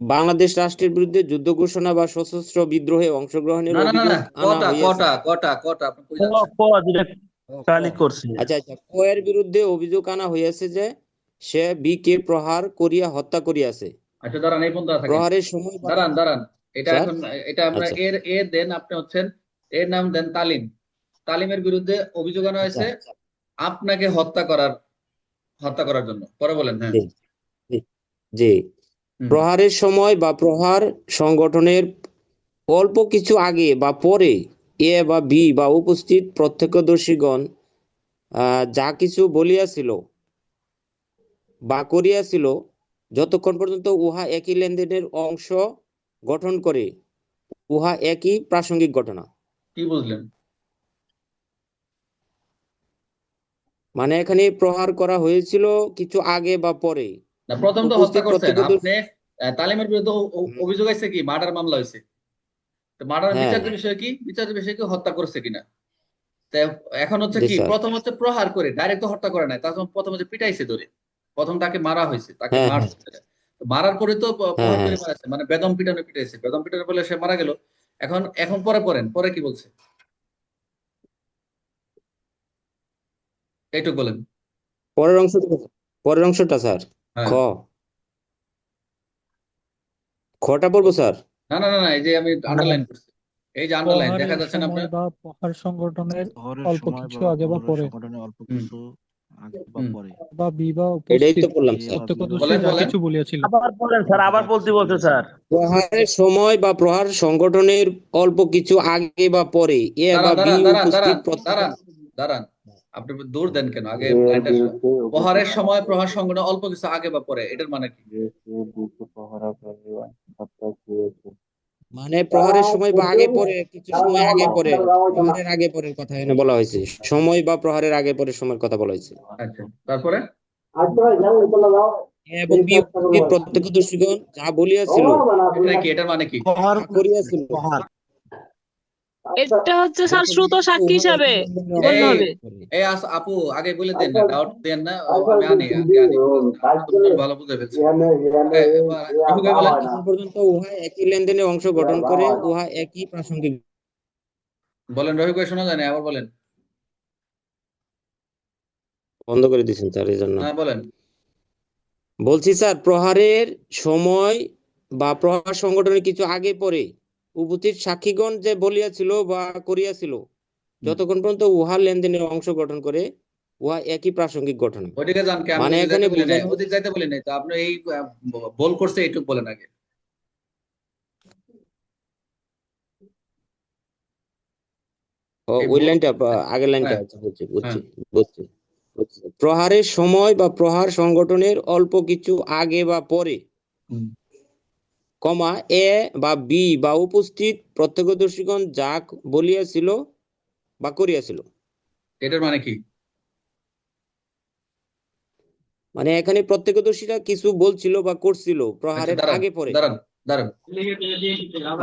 বাংলাদেশ রাষ্ট্রের বিরুদ্ধে যুদ্ধ ঘোষণা বা সশস্ত্র বিদ্রোহে অংশগ্রহণের না না না অভিযোগ না, আনা কটা হইয়াছে। কটা কটা কটা আপনি কই ক যাচ্ছেন? ক যেটা ও, ক। কালি করছে। আচ্ছা আচ্ছা, ক এর বিরুদ্ধে অভিযোগ আনা হইয়াছে যে সে বি কে প্রহার করিয়া হত্যা করিয়াছে। আচ্ছা দাঁড়ান, এই পর্যন্ত থাকেন। প্রহারের সময় বা দাঁড়ান দাঁড়ান, এটা স্যার এখন এটা আমরা আচ্ছা এ দেন, আপনি হচ্ছেন এর নাম দেন তালিম। তালিমের বিরুদ্ধে অভিযোগ আনা আচ্ছা হয়েছে আপনাকে হত্যা করার জন্য। পরে বলেন। হ্যাঁ। জি জি জি। হুম। প্রহারের সময় বা প্রহার সংগঠনের অল্প কিছু আগে বা পরে এ বা বি বা উপস্থিত প্রত্যক্ষদর্শীগণ যা কিছু বলিয়াছিল বা করিয়াছিল, যতক্ষণ পর্যন্ত উহা একই লেনদেনের অংশ গঠন করে, উহা একই প্রাসঙ্গিক ঘটনা। কি বুঝলেন? মানে এখানে প্রহার করা হয়েছিল কিছু আগে বা পরে, না, প্রথম তো হত্যা উপস্থিত করছেন প্রত্যক্ষদর্শী। আপনি। তালিমের বিরুদ্ধে অভিযোগ আছে কি মার্ডার মামলা হয়েছে। তো মার্ডার হ্যাঁ বিচার্য বিষয় কি? বিচার্য বিষয় কি হত্যা করছে কিনা। তো এখন হচ্ছে জি কি, স্যার। প্রথম হচ্ছে প্রহার করে, ডাইরেক্ট তো হত্যা করে নাই, তখন প্রথম হচ্ছে পিটাইছে ধরে। প্রথম তাকে মারা হয়েছে, তাকে হ্যাঁ হ্যাঁ মারছে। তো মারার পরে তো হ্যাঁ প্রহার করে হ্যাঁ মারাছে, মানে বেদম পিটানো পিটাইছে, বেদম পিটানোর ফলে সে মারা গেল। এখন এখন পরে কি বলছে এইটুকু বলেন। পরের অংশটা, পরের অংশটা স্যার, খ, হ্যাঁ। খটা বলবো স্যার। না না না না, এই যে আমি আন্ডারলাইন করছি, এই যে আন্ডারলাইন দেখা প্রহারের যাচ্ছে না সময় আপনার? বা প্রহার সংগঠনের প্রহরের অল্প সময় কিছু বা আগে বা প্রহরের পরে সংগঠনের অল্প হুম কিছু আগে বা হুম পরে বা বি বা এটাই তো উপস্থিত বললাম এ স্যার। বা বি বা প্রত্যক্ষদর্শী বলেন যা বলেন। কিছু বলিয়াছিল। আবার বলেন স্যার, প্রত্যক্ষদর্শী আবার যা বলতে কিছু বলছে বলিয়াছিল। স্যার। প্রহারের সময় বা প্রহার সংগঠনের অল্প কিছু আগে বা পরে এ বা দাঁড়ান বি দাঁড়ান দাঁড়ান উপস্থিত দাঁড়ান দাঁড়ান প্রত্যক্ষ। দাঁড়ান, আপনি দূর দেন কেন? আগে এর লাইনটা শোনেন। বিরুদ্ধে অভিযোগ প্রহারের সময় প্রহার সংগঠন অল্প কিছু আগে বা পরে, এটার মানে কি? যে সে বিকে প্রহার করিয়া হত্যা করিয়াছে। মানে প্রহারের সময় বা আগে পরে, কিছু সময় আগে পরে, প্রহারের আগে পরের কথা এখানে বলা হয়েছে। সময় বা প্রহারের আগে পরের সময়ের কথা বলা হয়েছে। আচ্ছা, তারপরে এবং বি উপস্থিত প্রত্যক্ষদর্শীগণ যা বলিয়াছিল এটা কি, এটার মানে কি? প্রহার বা করিয়াছিল, প্রহার এটা হচ্ছে স্যার শ্রুত যতক্ষণ পর্যন্ত সাক্ষী উহা হিসাবে একই লেনদেনের বলতে এই হবে। করে। আপু আগে বলে দেন না, ডাউট দেন না। আমি আনি আগে আনি, আমরা তো মনে হয় ভালো বুঝে ফেলছি। এবার রফিক ভাই বলেন। যতক্ষণ পর্যন্ত উহা একই লেনদেনের অংশ গঠন করে, উহা একই প্রাসঙ্গিক। বলেন রফিক ভাই, শোনা যায় না, আবার বলেন। বন্ধ করে দিয়েছেন স্যার এই জন্য। হ্যাঁ বলেন। বলছি স্যার, প্রহারের সময় বা প্রহার সংগঠনের কিছু আগে পরে উপস্থিত সাক্ষীগণ যে বলিয়াছিল বা করিয়াছিল, যতক্ষণ পর্যন্ত উহা লেনদেনের অংশ গঠন করে, উহা একই প্রাসঙ্গিক ঘটনা। ওইদিকে যান, কে আমি মানে ওদিকে এখানে যাইতে বলি নাই, বোঝানো ওদিকে যাইতে বলি নাই তো। আপনি এই বল করছে এইটুকু বলেন আগে। এই ওই বল। লাইনটা, আগের লাইনটা, হ্যাঁ আচ্ছা বুঝছি হ্যাঁ। বুঝছি বুঝছি বুঝছি। প্রহারের সময় বা প্রহার সংগঠনের অল্প কিছু আগে বা পরে, হুম। কমা এ বা বি বা উপস্থিত প্রত্যক্ষদর্শীগণ যা বলিয়াছিল বা করিয়াছিল। এটার মানে কি? মানে এখানে প্রত্যক্ষদর্শীরা কিছু বলছিল বা করছিল আচ্ছা প্রহারের দাঁড়ান আগে পরে। দাঁড়ান দাঁড়ান,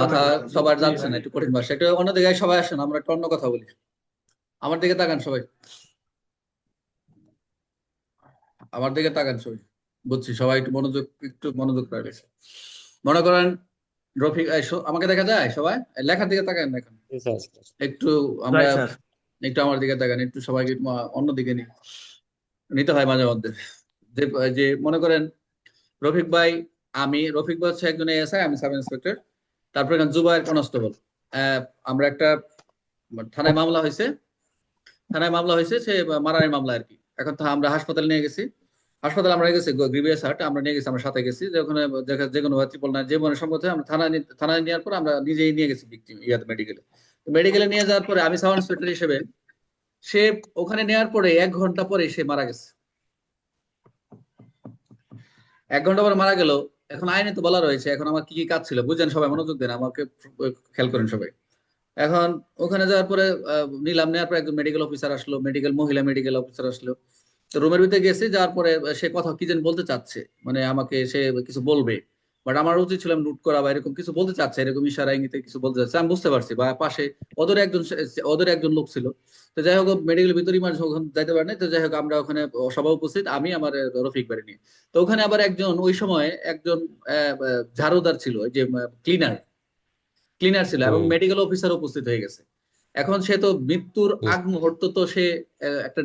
মাথা সবার যাচ্ছে না, একটু কঠিন ভাষা। একটু অন্য দিকে সবাই আসেন, আমরা একটু অন্য কথা বলি। আমার দিকে তাকান সবাই, আমার দিকে তাকান সবাই। বুঝছি, সবাই একটু মনোযোগ রাখেছে। মনে করেন রফিক, আমাকে দেখা যায় সবাই? লেখার দিকে তাকান না এখন। জি স্যার। একটু আমরা রাইট স্যার। একটু আমার দিকে তাকান, একটু সবাইকে একটু অন্য দিকে নিতে হয় মাঝে মধ্যে। যে যে মনে করেন রফিক ভাই, রফিক ভাই হচ্ছে একজন এএসআই, আমি সাব ইন্সপেক্টর। তারপরে এখানে জুবায়ের কনস্টেবল। আমরা একটা থানায় মামলা হয়েছে, সে মারামারি মামলা আর কি। এখন তো আমরা হাসপাতালে নিয়ে গেছি, হাসপাতালে আমরা নিয়ে গেছি গ্রিভিয়াস হার্ট, আমরা নিয়ে গেছি, আমরা সাথে গেছি, যে ওখানে যে কোনো ট্রিপল নাইন যে মনে সম্মত হয়, আমরা থানায় নেওয়ার পর আমরা নিজেই নিয়ে গেছি ভিকটিম মেডিকেলে। মেডিকেলে নিয়ে যাওয়ার পরে আমি সাব ইন্সপেক্টর হিসেবে, সে ওখানে নেওয়ার পরে 1 ঘন্টা পরে সে মারা গেছে। 1 ঘন্টা পরে মারা গেল। এখন আইনে তো বলা রয়েছে, এখন আমার কি কি কাজ ছিল বুঝেন, সবাই মনোযোগ দেন, আমাকে খেয়াল করেন সবাই। এখন ওখানে যাওয়ার পরে নেওয়ার পরে একজন মেডিকেল অফিসার আসলো, মহিলা মেডিকেল অফিসার আসলো। তো রুমের ভিতরে গেছি, যাওয়ার পরে সে কথা কি যেন বলতে চাচ্ছে, মানে আমাকে সে কিছু বলবে। বাট আমার উচিত ছিল নোট করা বা এরকম কিছু বলতে চাচ্ছে, এরকম ইশারা ইঙ্গিতে কিছু বলতে চাচ্ছে, আমি বুঝতে পারছি। বা পাশে ওদের একজন লোক ছিল। তো যাই হোক মেডিকেল ভিতরে মানে ওখানে যাইতে পারে না। তো যাই হোক আমরা ওখানে সবাই উপস্থিত, আমি আমার রফিক বাড়ি নিয়ে। তো ওখানে আবার একজন ওই সময় একজন ঝাড়ুদার ছিল, ওই যে ক্লিনার ছিল, এবং মেডিকেল অফিসার উপস্থিত হয়ে গেছে। এখন সে তো মৃত্যুর আগ মুহূর্ত, তো সে একটা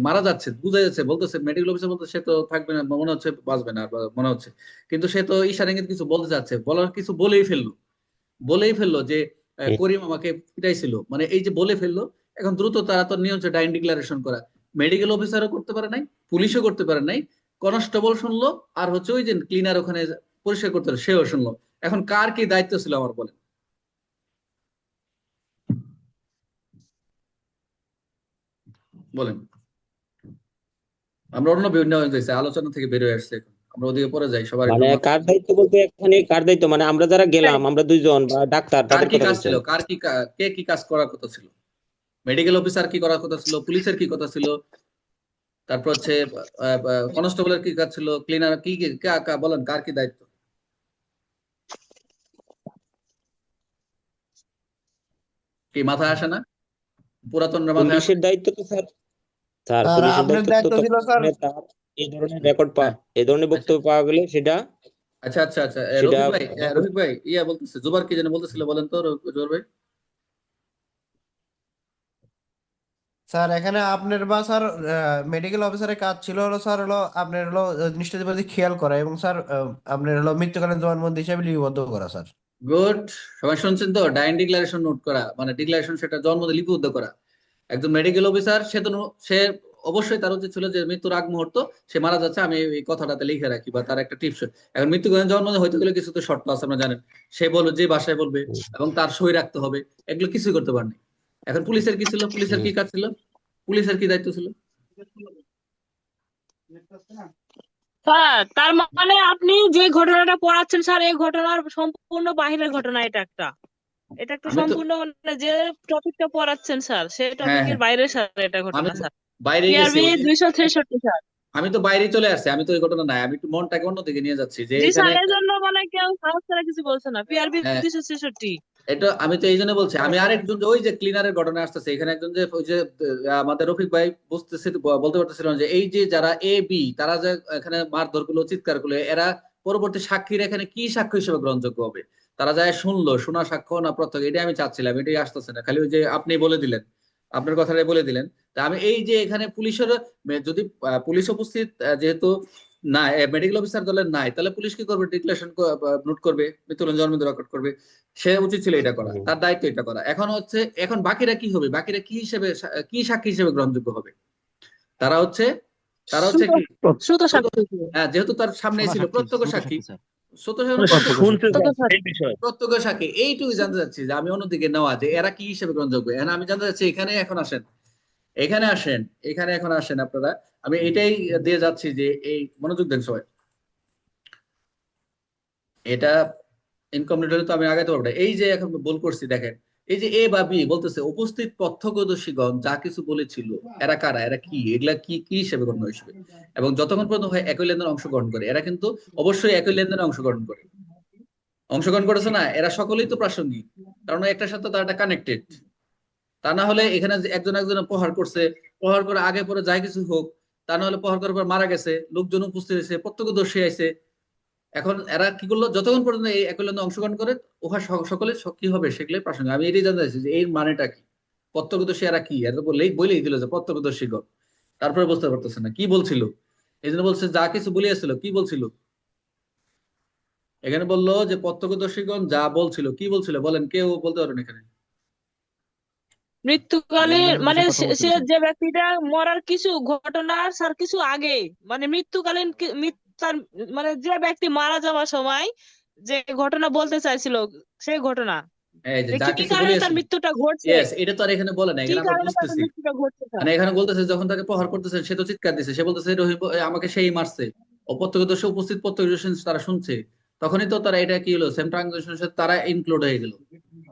মারা যাচ্ছে বুঝা যাচ্ছে, বলতেছে মেডিকেল অফিসার বলতে সে তো থাকবে না, মনে হচ্ছে বাঁচবে না মনে হচ্ছে। কিন্তু সে তো ইশারা ইঙ্গিত কিছু বলতে চাচ্ছে, বলার কিছু বলেই ফেললো যে করিম আমাকে পিটাইছিল, মানে এই যে বলে ফেললো। এখন দ্রুত তারা তো নিয়ে হচ্ছে ডাইন ডিক্লারেশন করা, মেডিকেল অফিসারও করতে পারে নাই, পুলিশও করতে পারে নাই, কনস্টেবল শুনলো, আর হচ্ছে ওই যে ক্লিনার ওখানে পরিষ্কার করতে হলো সেও শুনলো। এখন কার কি দায়িত্ব ছিল আমার বলেন? বলেন। আমরা অন্য বিভিন্ন আলোচনা থেকে বের হয়ে আসছে, এখন আমরা ওদিকে পরে যাই সবার মানে একটু। কার দায়িত্ব বলতে এখানে কার দায়িত্ব, মানে আমরা যারা গেলাম, আমরা দুইজন বা ডাক্তার, কার তাদের কি কথা কাজ বলছেন? ছিল, কে কি কাজ করার কথা ছিল, মেডিকেল অফিসার কি করার কথা ছিল, পুলিশের কি কথা ছিল, তারপর হচ্ছে কনস্টেবলের কি কাজ ছিল, ক্লিনার বলেন কার কি দায়িত্ব? কি মাথায় আসে না? পুরাতনরা মাথায় আসে পুলিশের দায়িত্ব তো স্যার, স্যার পুলিশের আপনার দায়িত্ব দায়িত্ব তো ছিল স্যার। তখন তার এই ধরনের রেকর্ড হ্যাঁ, এই ধরনের আচ্ছা বক্তব্য পাওয়া গেলে সেটা আচ্ছা আচ্ছা আচ্ছা সেটা রফিক ভাই বলতেছে, জুবার কি যেন বলতেছিল, বলেন তো জুবার ভাই। স্যার এখানে আপনার বা স্যার মেডিকেল অফিসারের কাজ ছিল হলো স্যার হলো আপনার হলো জিনিসটার প্রতি খেয়াল করা, এবং স্যার আপনার হলো মৃত্যুকালীন জবানবন্দি হিসাবে লিপিবদ্ধ করা স্যার। গুড, সবাই শুনছেন তো? ডাইন ডিক্লারেশন নোট করা মানে ডিক্লারেশন, সেটা জন্ম লিপিবদ্ধ করা। একজন মেডিকেল অফিসার, সে অবশ্যই তার উচিত ছিল যে মৃত্যুর আগ মুহূর্ত সে মারা যাচ্ছে, আমি এই কথাটাতে লিখে রাখি, বা তার একটা টিপস। এখন মৃত্যুকালীন জন্ম হইতে গেলে কিছু তো শর্ত আছে, আমরা জানেন। সে বলবে যে বাসায় বলবে, এবং তার সই রাখতে হবে, এগুলো কিছুই করতে পারেনি। এখন পুলিশের কি ছিল, পুলিশের কি কাজ ছিল, পুলিশের কি দায়িত্ব ছিল? স্যার তার মানে আপনি যে ঘটনাটা পড়াচ্ছেন স্যার, এই ঘটনার সম্পূর্ণ বাহিরের ঘটনা। এটা একটা আমি তো সম্পূর্ণ মানে যে টপিকটা পড়াচ্ছেন স্যার, সেই হ্যাঁ টপিকের হ্যাঁ, বাইরে স্যার এটা আমি ঘটনা তো স্যার। বাইরে গেছি পিআরবি ওই যে, 263 স্যার। আমি তো বাইরে চলে আসছি, আমি তো এই ঘটনা নাই, আমি একটু মনটাকে অন্যদিকে নিয়ে যাচ্ছি যে জি এখানে স্যার, এই একটা জন্য মানে কেউ সাহস করে কিছু বলছে না। পিআরবি হ্যাঁ, 263। এটা আমি তো এই জন্য বলছি। আমি আরেকজন যে ওই যে ক্লিনারের ঘটনা আসতেছে, এখানে একজন যে ওই যে আমাদের রফিক ভাই বলতে পারতেছিলেন যে এই যে যারা এ বি, তারা যে এখানে মারধর গুলো চিৎকার গুলো, এরা পরবর্তী সাক্ষীর এখানে কি সাক্ষ্য হিসেবে গ্রহণযোগ্য হবে? তারা যায় শুনলো, শোনা সাক্ষ্য না প্রত্যক্ষ? এটাই আমি চাচ্ছিলাম, এটাই আসতেছে না, খালি ওই যে আপনি বলে দিলেন, আপনার কথাটাই বলে দিলেন। তা আমি এই যে এখানে পুলিশের যদি পুলিশ উপস্থিত যেহেতু না, মেডিকেল অফিসার দলের নাই, তাহলে পুলিশ কি করবে? ডিক্লারেশন নোট করবে, মৃত্যুর জন্মদিন রেকর্ড করবে। সে উচিত ছিল এটা করা, তার দায়িত্ব এটা করা। এখন বাকিরা কি হবে? বাকিরা কি হিসেবে, কি সাক্ষী হিসেবে গ্রহণযোগ্য হবে? তারা হচ্ছে সুতো কি সুতো প্রত্যক্ষ- সাক্ষী ছিল। হ্যাঁ, যেহেতু তার সামনে ছিল প্রত্যক্ষ সাক্ষী, শুনছে স্যার, সুতো সাক্ষী। এই বিষয় প্রত্যক্ষ সাক্ষী, এইটুকু জানতে চাচ্ছি যে আমি অন্যদিকে নেওয়া যে এরা কি হিসেবে গ্রহণযোগ্য। এখন আমি জানতে চাচ্ছি, এখানে এখন আসেন, এখানে এখন আসেন আপনারা। আমি এটাই দিয়ে যাচ্ছি যে এই মনোযোগ দেন সবাই। এটা ইনকমপ্লিট হলে তো আমি আগাইতে পারবো না। এই যে এখন ভুল করছি দেখেন, এই যে এ বা বি বলতেছে উপস্থিত প্রত্যক্ষদর্শীগণ যা কিছু বলেছিল, এরা কারা, এরা কি, এগুলা কি কি হিসেবে গণ্য হিসেবে, এবং যতক্ষণ পর্যন্ত হয় একই লেনদেনে অংশগ্রহণ করে, এরা কিন্তু অবশ্যই একই লেনদেনে অংশগ্রহণ করেছে না, এরা সকলেই তো প্রাসঙ্গিক, কারণ একটার সাথে তার একটা কানেক্টেড। তা না হলে এখানে যে একজন একজন প্রহার করছে, প্রহার করে আগে পরে যাই কিছু হোক, তা না হলে প্রহার করার পর মারা গেছে, লোকজন উপস্থিত হয়েছে, প্রত্যক্ষদর্শী আছে। এখন এরা কি করলো, যতক্ষণ পর্যন্ত এই একই লেনদেনে অংশগ্রহণ করে, উহা সকলে কি হবে সেগুলোই প্রাসঙ্গিক। আমি এটাই জানতে চাইছি যে এর মানেটা কি, প্রত্যক্ষদর্শী এরা কি, এরা তো বলেই দিল যে প্রত্যক্ষদর্শীগণ, তারপরে বুঝতে পারতেছে না কি বলছিল। এই জন্য বলছে যা কিছু বলিয়াছিল, কি বলছিল? এখানে বললো যে প্রত্যক্ষদর্শীগণ যা বলছিল, কি বলছিল বলেন, কেউ বলতে পারবেন এখানে? মৃত্যুকালীন মানে সে যে ব্যক্তিটা মরার কিছু ঘটনা স্যার কিছু আগে, মানে মৃত্যুকালীন তার মানে যে ব্যক্তি মারা যাওয়ার সময় যে ঘটনা বলতে চাইছিল, সেই ঘটনা এই যে যে যা কি কিছু কারণে তার বলিয়াছিল, মৃত্যুটা ঘটছে, ইয়েস, এটা তো আর এখানে বলে না, কি এখানে আমরা কারণে তার বুঝতেছি। মৃত্যুটা ঘটছে স্যার। মানে এখানে বলতেছে যখন তাকে প্রহার করতেছে সে তো চিৎকার দিছে, সে বলতেছে রহিম আমাকে সেই মারছে, ও প্রত্যক্ষদর্শী উপস্থিত প্রত্যক্ষদর্শী তারা শুনছে, তখনই তো তারা এটা কি হলো, সেম ট্রানজাকশনের সাথে তারা ইনক্লুড হয়ে গেল।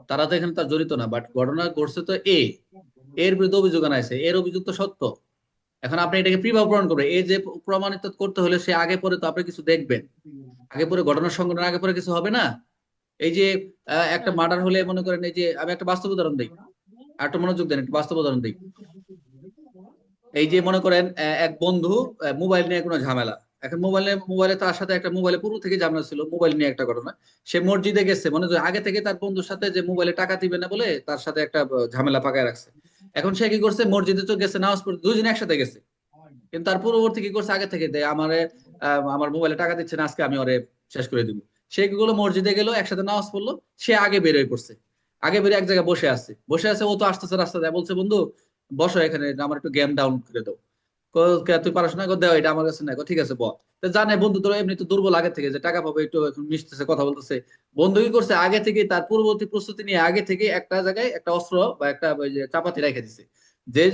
তারা তো এখানে তার জড়িত না, বাট ঘটনা ঘটছে তো এর বিরুদ্ধে অভিযোগ আনাইছে, এর অভিযোগ তো সত্য। এখন আপনি এটাকে প্রিভাব প্রমাণ করবেন, এই যে প্রমাণিত করতে হলে সে আগে পরে তো আপনি কিছু দেখবেন, আগে পরে ঘটনার সংঘটন আগে পরে কিছু হবে না। এই যে একটা মার্ডার হলে মনে করেন, এই যে আমি একটা বাস্তব উদাহরণ দিই, আর একটু মনোযোগ দেন, একটা বাস্তব উদাহরণ দিই। এই যে মনে করেন এক বন্ধু মোবাইল নিয়ে কোনো ঝামেলা, এখন মোবাইলে তার সাথে একটা মোবাইলে পূর্ব থেকে ঝামেলা ছিল, মোবাইল নিয়ে একটা ঘটনা। সে মসজিদে গেছে, মনে হয় আগে থেকে তার বন্ধুর সাথে যে মোবাইলে টাকা দিবে না বলে তার সাথে একটা ঝামেলা পাকায় রাখছে। এখন সে কি করছে, মসজিদে তো গেছে নামাজ পড়তে, দুইজন একসাথে গেছে, কিন্তু তার পূর্ববর্তী কি করছে, আগে থেকে দেয় আমারে আমার মোবাইলে টাকা দিচ্ছে না, আজকে আমি ওরে শেষ করে দিব। সে কি করলো, মসজিদে গেল, একসাথে নামাজ পড়লো, সে আগে বের হয়ে পড়ছে, আগে বেরিয়ে এক জায়গায় বসে আছে, ও তো আসতেছে রাস্তা দেয়, বলছে বন্ধু বসো এখানে, আমার একটু গেম ডাউন করে দাও। তুই পড়াশোনা কর, দেও, এটা আমার কাছে নাই। ঠিক আছে বল। তো জানে বন্ধু তোর এমনি তো দুর্বল আগে থেকে, যে টাকা পাবো, একটু এখন মিশতেছে, কথা বলতেছে। বন্ধু কি করছে, আগে থেকে তার পূর্ববর্তী প্রস্তুতি নিয়ে আগে থেকে একটা জায়গায় একটা অস্ত্র বা একটা ওই যে চাপাতি রেখে দিছে।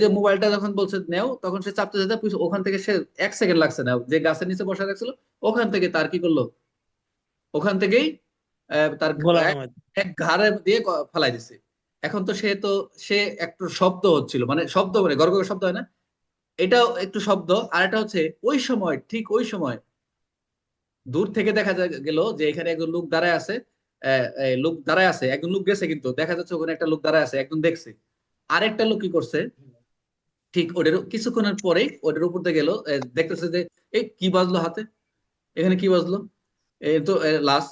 যে মোবাইলটা যখন বলছে নেও, তখন সে চাপতে যেতে ওখান থেকে সে 1 সেকেন্ড লাগছে না, যে গাছের নিচে বসে রাখছিল ওখান থেকে তার কি করলো, ওখান থেকেই তার গোলা এক নামাজ। এক ঘাড়ে দিয়ে ফেলাই দিছে। এখন তো সে একটু শব্দ হচ্ছিল, মানে শব্দ, মানে গড় গড় শব্দ হয় না, এটাও একটু শব্দ। আর এটা হচ্ছে ওই সময়, ঠিক ওই সময় দূর থেকে দেখা গেল যে এখানে একজন লোক দাঁড়ায় আছে, লোক দাঁড়ায় আছে, একজন লোক গেছে, কিন্তু দেখা যাচ্ছে ওখানে একটা লোক দাঁড়ায় আছে, একজন দেখছে। আরেকটা লোক কি করছে, ঠিক ওদের কিছুক্ষণের পরেই ওদের উপর দিয়ে গেল, দেখতেছে যে এই কি বাজলো হাতে, এখানে কি বাজলো, তো লাশ,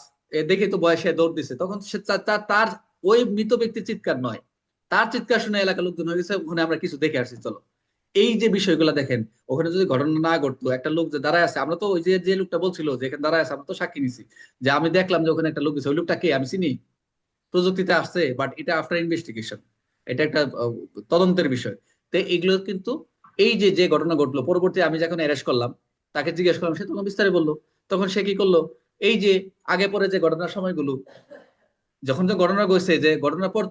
দেখে তো বয়সে দৌড় দিছে। তখন সে তার ওই মৃত ব্যক্তির চিৎকার নয়, তার চিৎকার শুনে এলাকার লোকজন হয়ে গেছে, ওখানে আমরা কিছু দেখে আসছি চলো। এই যে বিষয়গুলো দেখেন, ওখানে যদি ঘটনা না ঘটতো, একটা লোক যে দাঁড়ায় আছে, আমরা তো ওই যে লোকটা বলছিল যে এখানে দাঁড়ায় আছে, আমরা তো সাক্ষী নিছি, যে আমি দেখলাম যে ওখানে একটা লোক গেছে, ওই লোকটা কে আমি চিনি, প্রযুক্তিতে আসছে, বাট এটা আফটার ইনভেস্টিগেশন, এটা একটা তদন্তের বিষয়। তো এগুলো কিন্তু এই যে ঘটনা ঘটলো, পরবর্তী আমি যখন অ্যারেস্ট করলাম, তাকে জিজ্ঞেস করলাম, সে তখন বিস্তারে বললো। তখন সে কি করলো, এই যে আগে পরে যে ঘটনার সময়গুলো, যখন যে ঘটনা ঘটছে, যে ঘটনার পর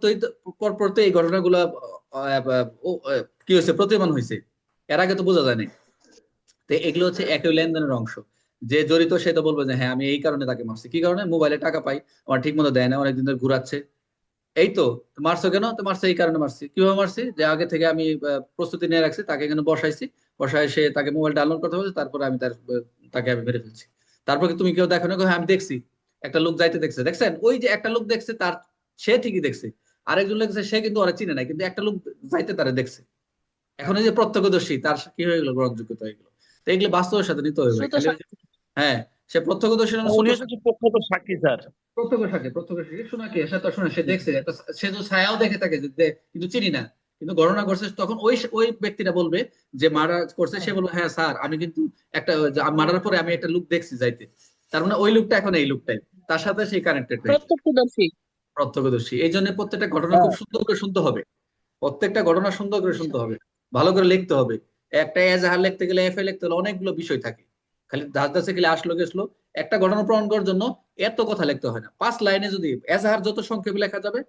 এই ঘটনাগুলো কি হয়েছে, প্রতিমান হয়েছে, এর আগে তো বোঝা যায়নি। তো এগুলো হচ্ছে একই লেনদেনের অংশ। যে জড়িত সে তো বলবে যে হ্যাঁ আমি এই কারণে তাকে মারছি, কি কারণে, মোবাইলে টাকা পাই, আমার ঠিক মতো দেয় না, অনেকদিন ধরে ঘুরাচ্ছে, এই তো। মারছো কেন, তো মারছে এই কারণে মারছি। কিভাবে মারছি, যে আগে থেকে আমি প্রস্তুতি নিয়ে রাখছি, তাকে এখানে বসাই সে তাকে মোবাইল ডাউনলোড করতে বলছে, তারপরে আমি তাকে আমি মেরে ফেলছি। তারপর কি তুমি কেউ দেখো না, হ্যাঁ আমি দেখছি, একটা লোক যাইতে দেখছে, দেখছেন, ওই যে একটা লোক দেখছে, তার সে ঠিকই দেখছে, আরেকজন লোক দেখছে, সে কিন্তু ওরা চিনে নাই, কিন্তু একটা লোক যাইতে তারা দেখছে। এখন এই যে প্রত্যক্ষদর্শী, তার কি হয়ে গেলো, গ্রহণযোগ্যতা হয়ে গেলো। তো এগুলো বাস্তবের সাথে নিতে হবে ভাই, সুতো খালি ওই যে- হ্যাঁ, সে প্রত্যক্ষদর্শী না, উনি হচ্ছে প্রখ্যাত সাক্ষী স্যার। প্রত্যক্ষ সাক্ষী শোনা কি, সে তো শোনা, সে দেখছে সে তো ছায়াও দেখে থাকে, যে কিন্তু চিনি না, কিন্তু ঘটনা ঘটছে, তখন ওই ব্যক্তিটা বলবে, যে মার্ডার করছে, সে বলবে হ্যাঁ স্যার আমি কিন্তু একটা মার্ডার পরে আমি একটা লোক দেখছি যাইতে, তার মানে ওই লোকটা এখন এই লোকটাই, তার সাথে সেই কানেক্টেড হয়েছে, প্রত্যক্ষদর্শী। প্রত্যক্ষদর্শী। এই জন্য প্রত্যেকটা ঘটনা হ্যাঁ। খুব সুন্দর করে শুনতে হবে, প্রত্যেকটা ঘটনা সুন্দর করে শুনতে হবে, ভালো করে লিখতে হবে। একটা এজাহার লিখতে গেলে, এফআই লিখতে গেলে অনেকগুলো বিষয় থাকে, খালি ধাস ধাসে গেলে আসলো গেছলো, একটা ঘটনা প্রমাণ করার জন্য এত কথা লিখতে হয় না। 5 লাইনে যদি এজাহার যত সংক্ষেপে লেখা যাবে,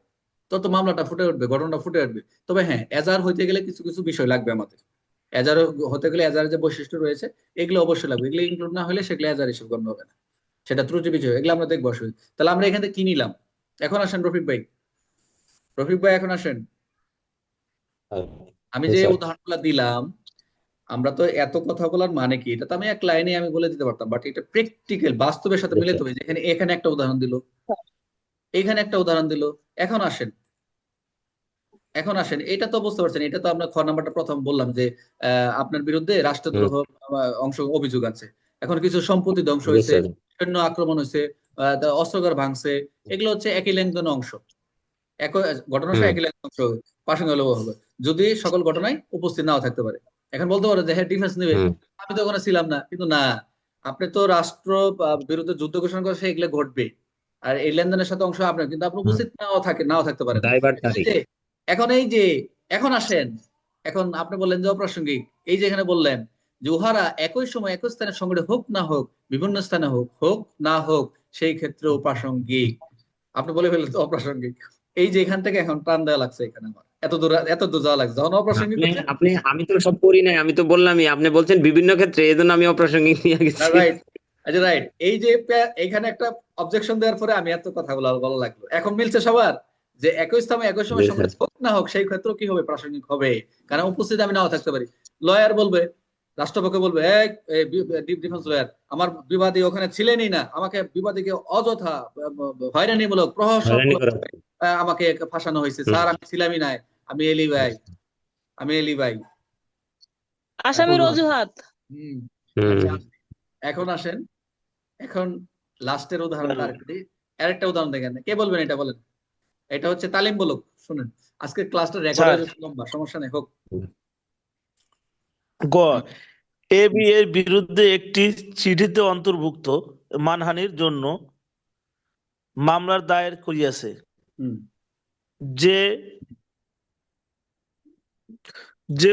তত মামলাটা ফুটে উঠবে, ঘটনাটা ফুটে উঠবে। তবে হ্যাঁ, এজাহার হইতে গেলে কিছু কিছু বিষয় লাগবে আমাদের, এজাহার হতে গেলে এজাহারের যে বৈশিষ্ট্য রয়েছে, এগুলো অবশ্যই লাগবে, এগুলো ইনক্লুড না হলে সেগুলো এজাহার হিসেবে গণ্য হবে না, সেটা ত্রুটি বিষয়, এগুলো আমরা দেখবো আসলে। তাহলে আমরা এখান থেকে কি নিলাম, এখন আসেন রফিক ভাই এখন আসেন। আমি যে স্যার। উদাহরণগুলো দিলাম, আমরা তো এত কথা বলার মানে কি, এটা তো আমি এক লাইনে আমি বলে দিতে পারতাম, বাট এটা প্র্যাকটিক্যাল বাস্তবের সাথে মিলে হবে। যেখানে এখানে একটা উদাহরণ দিল, এখানে একটা উদাহরণ দিল। এখন আসেন, এটা তো বুঝতে পারছেন, এটা তো আমরা খ নাম্বারটা প্রথম বললাম যে আপনার বিরুদ্ধে রাষ্ট্রদ্রোহ অংশ অভিযোগ আছে। এখন কিছু সম্পত্তি ধ্বংস জি হয়েছে, স্যার। সৈন্য আক্রমণ হয়েছে, অস্ত্রাগার ভাঙছে, এগুলো হচ্ছে একই লেনদেনের অংশ, একই ঘটনার সাথে একই লেনদেনের অংশ, প্রাসঙ্গিক হলেও হবে, যদি সকল ঘটনায় উপস্থিত নাও থাকতে পারে। এখন বলতে পারে যে হ্যাঁ ডিফেন্স নেবে, আমি তো ওখানে ছিলাম না, কিন্তু না, আপনি তো রাষ্ট্র বিরুদ্ধে যুদ্ধ ঘোষণা করে এগুলো ঘটবে, আর এই লেনদেনের সাথে অংশ আপনার, কিন্তু আপনি উপস্থিত নাও থাকতে পারেন। দায়ভার এখন এই যে এখন আসেন, এখন আপনি বললেন যে অপ্রাসঙ্গিক, এই যে এখানে বললেন যে উহারা একই সময় একই স্থানে সংগঠিত হোক না হোক, বিভিন্ন স্থানে হোক না হোক, সেই ক্ষেত্রেও প্রাসঙ্গিক। আপনি বলে ফেললেন তো অপ্রাসঙ্গিক, এই যে এখান থেকে এখন টান দেওয়া লাগছে, এখানে আমার এত দূর যাওয়া লাগছে, যখন অপ্রাসঙ্গিক হচ্ছে। আমি তো সব পড়ি নাই, আমি তো বললামই, আপনি বলছেন বিভিন্ন ক্ষেত্রে, এই জন্য আমি অপ্রাসঙ্গিক নিয়ে গেছি। রাইট, আচ্ছা রাইট, এই যে এখানে একটা অবজেকশন দেওয়ার পরে আমি এত কথা ভালো লাগলো, এখন মিলছে সবার, যে একই স্থানে একই সময় সংগঠিত হোক না হোক, সেই ক্ষেত্রে কি হবে, প্রাসঙ্গিক হবে, কারণ উপস্থিত আমি নাও থাকতে পারি। লয়ার বলবে রাষ্ট্রপক্ষ বলবে এই ডিফেন্স লয়ার আমার বিবাদী ওখানে ছিলেনই না, আমাকে বিবাদীকে অযথা হয়রানিমূলক হয়রানি প্রহসনমূলক করা আমাকে ফাঁসানো হয়েছে, হুম, স্যার আমি ছিলামই নাই, আমি এলি ভাই, আমি এলি ভাই। আসামির অজুহাত। অজুহাত। হুম। হুম, আচ্ছা এখন আসেন, এখন লাস্টের উদাহরণটা আরেকটা উদাহরণ দেখেন, কে বলবেন এটা বলেন। এটা হচ্ছে তালিমমূলক, শুনেন আজকে ক্লাসটা রেকর্ড স্যার হয়ে যাচ্ছে লম্বা, সমস্যা নেই হোক। গ এ বি এর বিরুদ্ধে একটি চিঠিতে অন্তর্ভুক্ত মানহানির জন্য মামলার দায়ের করিয়াছে, হুম। যে যে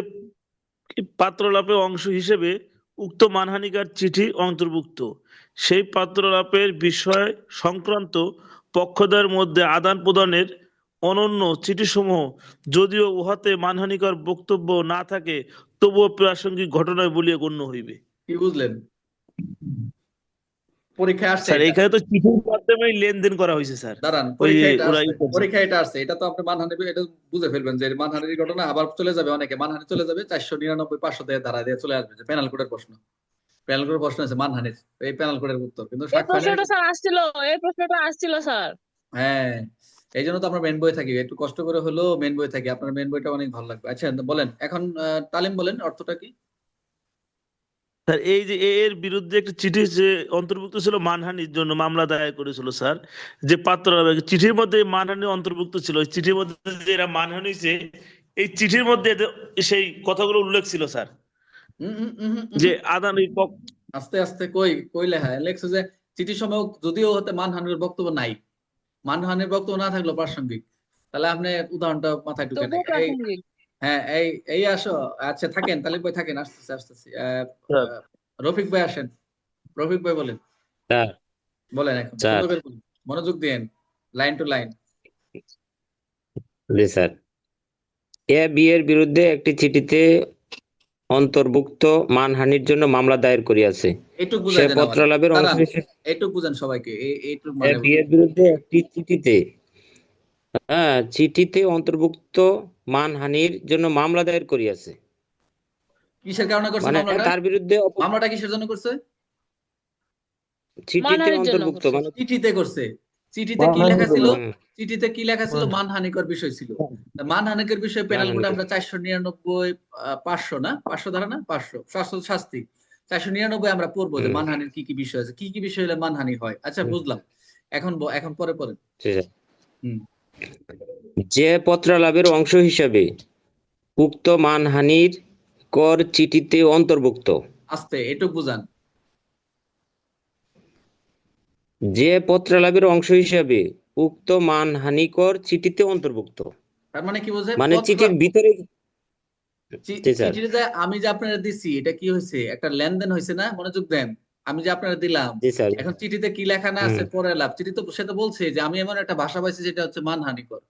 পাত্রলাভের অংশ হিসেবে উক্ত মানহানিকার চিঠি অন্তর্ভুক্ত, সেই পাত্রলাভের বিষয় সংক্রান্ত পক্ষদ্বয়ের মধ্যে আদান প্রদানের অনন্য চিঠিসমূহ যদিও উহাতে মানহানিকর বক্তব্য না থাকে তবুও প্রাসঙ্গিক ঘটনায় বলিয়া গণ্য হইবে। কি বুঝলেন? পরীক্ষায় আসছে স্যার এটা? এইখানে তো চিঠির মাধ্যমেই লেনদেন করা হয়েছে স্যার। দাঁড়ান, ওই পরীক্ষায় এটা ওরা আসছে, পরীক্ষায় এটা আসছে, এটা তো আপনি মানহানি এটা বুঝে ফেলবেন যে মানহানির ঘটনা, আবার চলে যাবে অনেকে মানহানি চলে যাবে 499 500 দিয়ে ধারা দিয়ে চলে আসবে যে পেনাল কোডের প্রশ্ন, পেনাল কোডের প্রশ্ন আছে মানহানির, এই পেনাল কোডের উত্তর কিন্তু এই সাক্ষ্য আইনের। প্রশ্নটা স্যার আসছিল, এই প্রশ্নটা আসছিল স্যার। হ্যাঁ, এই জন্য তো আমরা মেন বই থাকি, একটু কষ্ট করে হলেও মেন বই থাকি, আপনার মেন বইটা অনেক ভালো লাগবে। আচ্ছা বলেন এখন, তালিম বলেন অর্থটা কি? স্যার এই যে এর বিরুদ্ধে একটি চিঠি যে অন্তর্ভুক্ত ছিল মানহানির জন্য মামলা দায়ের করেছিল স্যার, যে পাত্র চিঠির মধ্যে মানহানি অন্তর্ভুক্ত ছিল, ওই চিঠির মধ্যে যে এরা মানহানি হয়েছে এই চিঠির মধ্যে সেই কথাগুলো উল্লেখ ছিল স্যার, যে আদানি আস্তে আস্তে কই কই লেখা লেখছে যে চিঠির সময় যদিও হতে মানহানির বক্তব্য নাই, মানহানির বক্তব্য না থাকলো প্রাসঙ্গিক, তাহলে আপনি উদাহরণটা মাথায় ঢুকে তবুও নেই। এই প্রাসঙ্গিক। হ্যাঁ এই আসো, আচ্ছা থাকেন, তালিম ভাই থাকেন, আসতেছি আসতেছি। রফিক ভাই আসেন, রফিক ভাই বলেন, স্যার বলেন এখন স্যার সুন্দর করে বলেন, মনোযোগ দিন, line to line. G sir, A B এর বিরুদ্ধে একটি চিঠিতে অন্তর্ভুক্ত মানহানির জন্য মামলা দায়ের করিয়াছে, এইটুক সে বুঝাই দেন আমারে, পত্রলাভের অংশ দাঁড়ান হিসেবে এইটুক বুঝান সবাইকে, এইটুক এ মানে বি এর বিরুদ্ধে একটি চিঠিতে অন্তর্ভুক্ত মানহানির জন্য মামলা দায়ের করিয়াছে, কিসের কারণে করছে মানে মামলাটা? তার বিরুদ্ধে মামলাটা কিসের জন্য করছে? চিঠিতে মানহানির জন্য অন্তর্ভুক্ত করছে। মানে চিঠিতে করছে। চিঠিতে কি লেখা ছিল? চিঠিতে কি লেখা ছিল? মানহানিকর বিষয় ছিল। মানহানিকর বিষয়ে পেনাল কোডে আমরা 499 500 না 500 ধারা না 500 শাস্তি শাস্তি 499 আমরা পড়বো যে মানহানির কি কি বিষয় আছে, কি কি বিষয় হলে মানহানি হয়। আচ্ছা বুঝলাম, এখন পরে পরে। ঠিক আছে। হুম। যে পত্রলাভের অংশ হিসাবে উক্ত মানহানির কর চিঠিতে অন্তর্ভুক্ত, আস্তে এটুক বুঝান। যে পত্রলাভের অংশ হিসাবে উক্ত মানহানিকর চিঠিতে অন্তর্ভুক্ত, তার মানে কি বোঝায়? মানে চিঠির ভিতরে চিঠিতে যে আমি যে আপনারা দিছি এটা কি হয়েছে? একটা লেনদেন হয়েছে না? মনোযোগ দেন। আমি যে আপনারা দিলাম, জি স্যার, এখন চিঠিতে কি লেখা না আছে পরে লাভ, চিঠি তো সে তো বলছে যে আমি এমন একটা ভাষা পাইছি যেটা হচ্ছে মানহানিকর,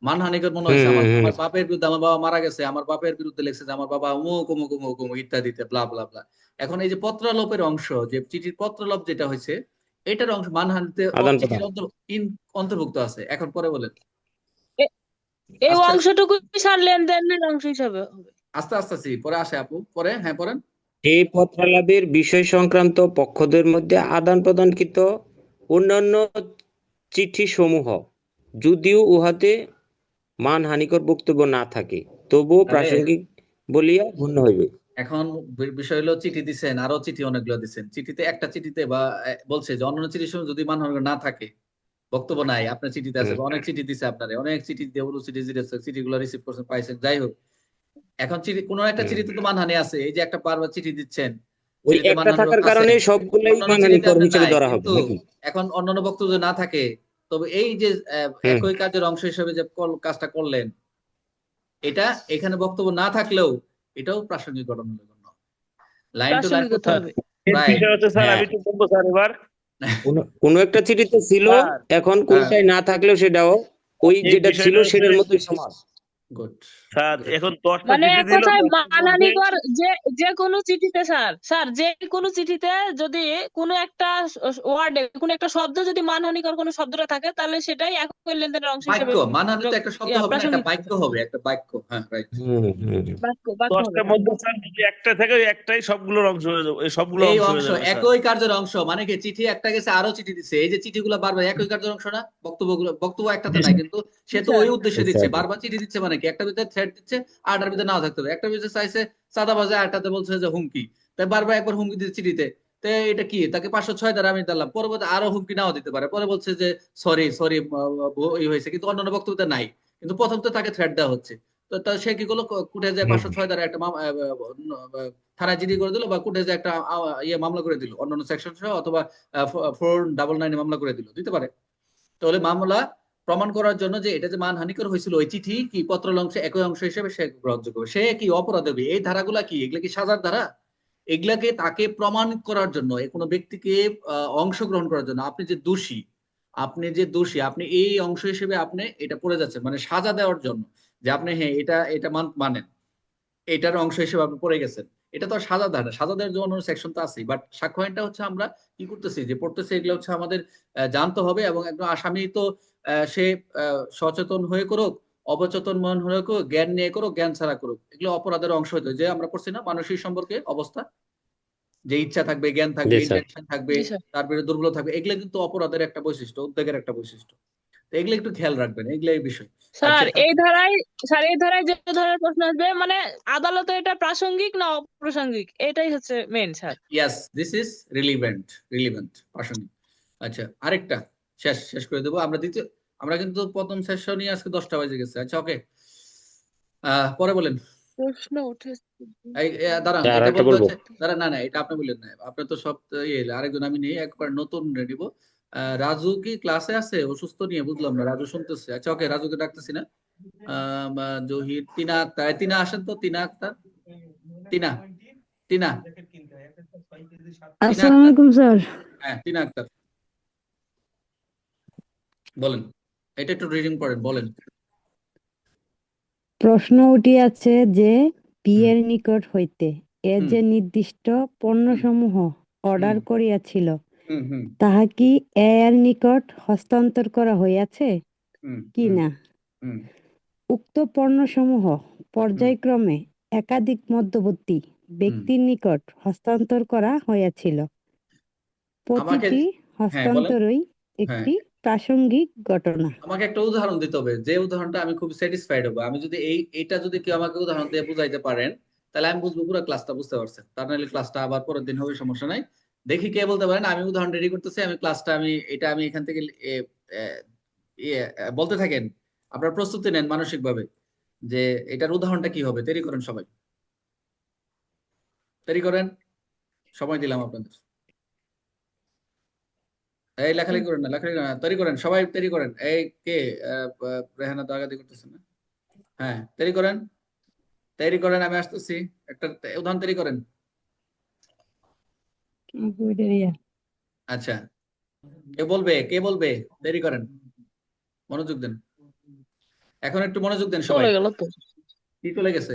মানহানিকর মনে হয়েছে আমার আমার বাপের বিরুদ্ধে, আমার বাবা মারা গেছে, আমার বাপের বিরুদ্ধে লিখছে যে আমার বাবা অমুক অমুক অমুক অমুক ইত্যাদিতে ব্লা ব্লা ব্লা। এখন এই যে পত্রলোপের অংশ, যে চিঠির পত্রলোপ যেটা হয়েছে এটার অংশ মানহানিতে আদান চিঠির প্রদান। অন্তর্ভুক্ত আছে। এখন পরে বলেন, এই আস্তে অংশটুকু স্যার লেনদেনের অংশ হিসাবে হবে। আস্তে আস্তে পরে আসে আপু, পরে হ্যাঁ পড়েন। এই পত্রলাভের বিষয় সংক্রান্ত পক্ষদের মধ্যে আদান প্রদানকৃত অন্যান্য চিঠি সমূহ যদিও উহাতে মানহানিকর বক্তব্য না থাকে তবুও প্রাসঙ্গিক বলিয়া গণ্য হইবে। এখন বিষয় হলো চিঠি দিচ্ছেন, আরো চিঠি অনেকগুলো দিচ্ছেন, চিঠিতে একটা চিঠিতে বা বলছে যে অন্যান্য চিঠির সময় যদি মানহানি না থাকে, বক্তব্য নাই, আপনার চিঠিতে আছে, অনেক চিঠি দিছে আপনারে, অনেক চিঠি দিয়ে চিঠিগুলো রিসিভ করছেন পাইছেন, যাই হোক এখন চিঠি কোন একটা চিঠিতে তো মানহানি আছে, এই যে একটা বারবার চিঠি দিচ্ছেন ওই চিঠিতে একটা মানহানি থাকার আছে, কারণে সবগুলাই অন্যান্য চিঠিতে মানহানিকর আপনার হিসেবে নাই, ধরা হবে কিন্তু নাকি? এখন অন্যান্য বক্তব্য যদি না থাকে তবে এই যে একই কাজের অংশ হিসেবে যে কাজটা করলেন এটা এখানে বক্তব্য না থাকলেও এটাও প্রাসঙ্গিক ঘটনা। লাইন টু লাইন প্রাসঙ্গিকতা হবে। বিষয় হচ্ছে স্যার, আমি একটু বলবো স্যার এবার। কোন একটা চিঠিতে ছিল, এখন কোনটাই না থাকলেও সেটাও ওই এই যেটা ছিল বিষয়টা সেটার হচ্ছে- মতোই সমান। গুড। স্যার এখন 10টা মানে চিঠি এক দিল, কথায় 10টার মধ্যে মানহানিকর যে কোনো চিঠিতে স্যার যে কোনো চিঠিতে যদি কোনো একটা ওয়ার্ডে কোনো একটা শব্দ যদি মানহানিকর কোনো শব্দটা থাকে তাহলে সেটাই একই লেনদেনের অংশ হিসেবে বাক্য মানহানি তো একটা শব্দ হবে না, একটা প্রাসঙ্গিক বাক্য হবে, একটা বাক্য। হ্যাঁ, রাইট। বাক্য হবে। 10টার মধ্যে স্যার যদি একটা থাকে ওই একটাই সবগুলোর অংশ হয়ে যাবে, এই সবগুলো এই অংশ হয়ে অংশ যাবে স্যার। একই কার্যের অংশ, মানে কি চিঠি একটা গেছে আরো চিঠি দিচ্ছে, এই যে চিঠিগুলো বারবার একই কার্যের অংশ না? বক্তব্য একটাতে নাই, কিন্তু সে তো ওই উদ্দেশ্যে দিচ্ছে, বারবার চিঠি দিচ্ছে, মানে কি একটা ভিতরে থ্রেড দিচ্ছে, আরটার ভিতরে নাও থাকতে হবে। একটা ভিতরে চাইছে চাঁদাবাজে, আরটাতে বলছে যে হুমকি, তাই বারবার একবার হুমকি দিচ্ছে চিঠিতে। তো এটা কি, তাকে 506 দ্বারা আমি দিলাম, পরবর্তী আরো হুমকি নাও দিতে পারে, পরে বলছে যে সরি সরি হয়েছে, কিন্তু অন্যান্য বক্তব্যতে নাই, কিন্তু প্রথম তো তাকে থ্রেড দেওয়া হচ্ছে। তো সে কি করলো, কুটে যায় 506 দ্বারা একটা থানায় জিডি করে দিল, বা কোর্টে যে একটা মামলা করে দিল অন্যান্য সেকশন সহ, অথবা 499 মামলা করে দিতে পারে। তাহলে মামলা প্রমাণ করার জন্য যে এটা যে মানহানিকর হয়েছিল, ওই চিঠি কি পত্র অংশ একই অংশ হিসেবে সে গ্রহণযোগ্য হবে। সে কি অপরাধ হবে? এই ধারাগুলা কি, এগুলা কি সাজার ধারা? এগুলাকে তাকে প্রমাণ করার জন্য, কোনো ব্যক্তিকে অংশগ্রহণ করার জন্য, আপনি যে দোষী আপনি এই অংশ হিসেবে আপনি এটা পড়ে যাচ্ছেন, মানে সাজা দেওয়ার জন্য, যে আপনি হ্যাঁ এটা মানেন, এটার অংশ হিসেবে আপনি পড়ে গেছেন। এটা তো আর সাজা দেয় না, সাজা দেওয়ার জন্য সেকশন তো আছেই, বাট সাক্ষ্য আইনটা হচ্ছে আমরা কি করতেছি, যে পড়তেছি, এগুলো হচ্ছে আমাদের জানতে হবে। এবং একদম আসামি তো সে সচেতন হয়ে করুক, অবচেতন মন হয়ে করুক, জ্ঞান নিয়ে করুক, জ্ঞান ছাড়া করুক, এগুলো অপরাধের অংশ হতে, যে আমরা পড়ছি না মানসিক সম্পর্কে অবস্থা, যে ইচ্ছা থাকবে, জ্ঞান থাকবে, জি স্যার। ইন্টেনশন থাকবে, জি স্যার। তার বিরুদ্ধে দুর্বল থাকবে, এগুলো কিন্তু অপরাধের একটা বৈশিষ্ট্য, উদ্বেগের একটা বৈশিষ্ট্য। তো এগুলো একটু খেয়াল রাখবেন, এগুলাই বিষয়। আচ্ছা, স্যার এই ধারায় যে ধরনের প্রশ্ন আসবে মানে আদালতে এটা প্রাসঙ্গিক না অপ্রাসঙ্গিক এটাই হচ্ছে main sir. Yes, this is relevant প্রাসঙ্গিক। আচ্ছা, আরেকটা শেষ করে দেবো আমরা। আমরা কিন্তু প্রথম সেশনই আজকে 10টা বাজে গেছে। আচ্ছা, ওকে, পরে বলেন। প্রশ্ন উঠেছে। দাঁড়ান, আর এটা একটা বলতে বলবো। হচ্ছে, দাঁড়ান, না এটা আপনি বললেন না, আপনি তো সব আরেকজন আমি নেই, একবার নতুন নিব। রাজু কি ক্লাসে আছে? অসুস্থ নিয়ে বুঝলাম না, রাজু শুনতেছে। আচ্ছা, ওকে, রাজুকে ডাকতেছি না। জহির, তিনা আক্তার, তিনা আসেন তো, তিনা আক্তার, তিনা তিনা তিনা আসসালামু আক্তার, আলাইকুম স্যার। হ্যাঁ তিনা আক্তার, বলেন। এটা একটু রিডিং পড়েন, বলেন। প্রশ্ন উঠিয়াছে যে হুম বিয়ের নিকট হইতে এ হুম যে নির্দিষ্ট পণ্যসমূহ অর্ডার হুম করিয়াছিল হুম হুম তাহা কি এ এর নিকট হস্তান্তর করা হইয়াছে হুম কি হুম না? হুম উক্ত পণ্যসমূহ হুম পর্যায়ক্রমে একাধিক মধ্যবর্তী হুম। ব্যক্তির নিকট হস্তান্তর করা হইয়াছিল। আমাকে, প্রতিটি হ্যাঁ বলেন, হস্তান্তরই হ্যাঁ একটি প্রাসঙ্গিক ঘটনা। আমাকে একটা উদাহরণ দিতে হবে, যে উদাহরণটা আমি খুব স্যাটিসফাইড হবো। আমি যদি এইটা যদি কেউ আমাকে উদাহরণ দিয়ে বুঝাইতে পারেন, তাহলে আমি বুঝবো পুরো ক্লাসটা বুঝতে পারছেন। তার নাহলে ক্লাসটা আবার পরের দিন হবে, সমস্যা নাই। দেখি কে বলতে পারেন। আমি উদাহরণ রেডি করতেছি, আমি ক্লাসটা আমি এখান থেকে এ, বলতে থাকেন, আপনারা প্রস্তুতি নেন মানসিক ভাবে, যে এটার উদাহরণটা কি হবে। তৈরি করেন সবাই, তৈরি করেন, সময় দিলাম আপনাদের। এই লেখালেখি করেন না, লেখালেখি করেন না, তৈরি করেন সবাই, তৈরি করেন। এই কে, রেহানা দাগাদি করতেছেন না? হ্যাঁ, তৈরি করেন, আমি আসতেছি। একটা উদাহরণ তৈরি করেন। আচ্ছা, কে বলবে তৈরি করেন, মনোযোগ দেন, এখন একটু মনোযোগ দেন সবাই। চলে গেল তো। কি চলে গেছে?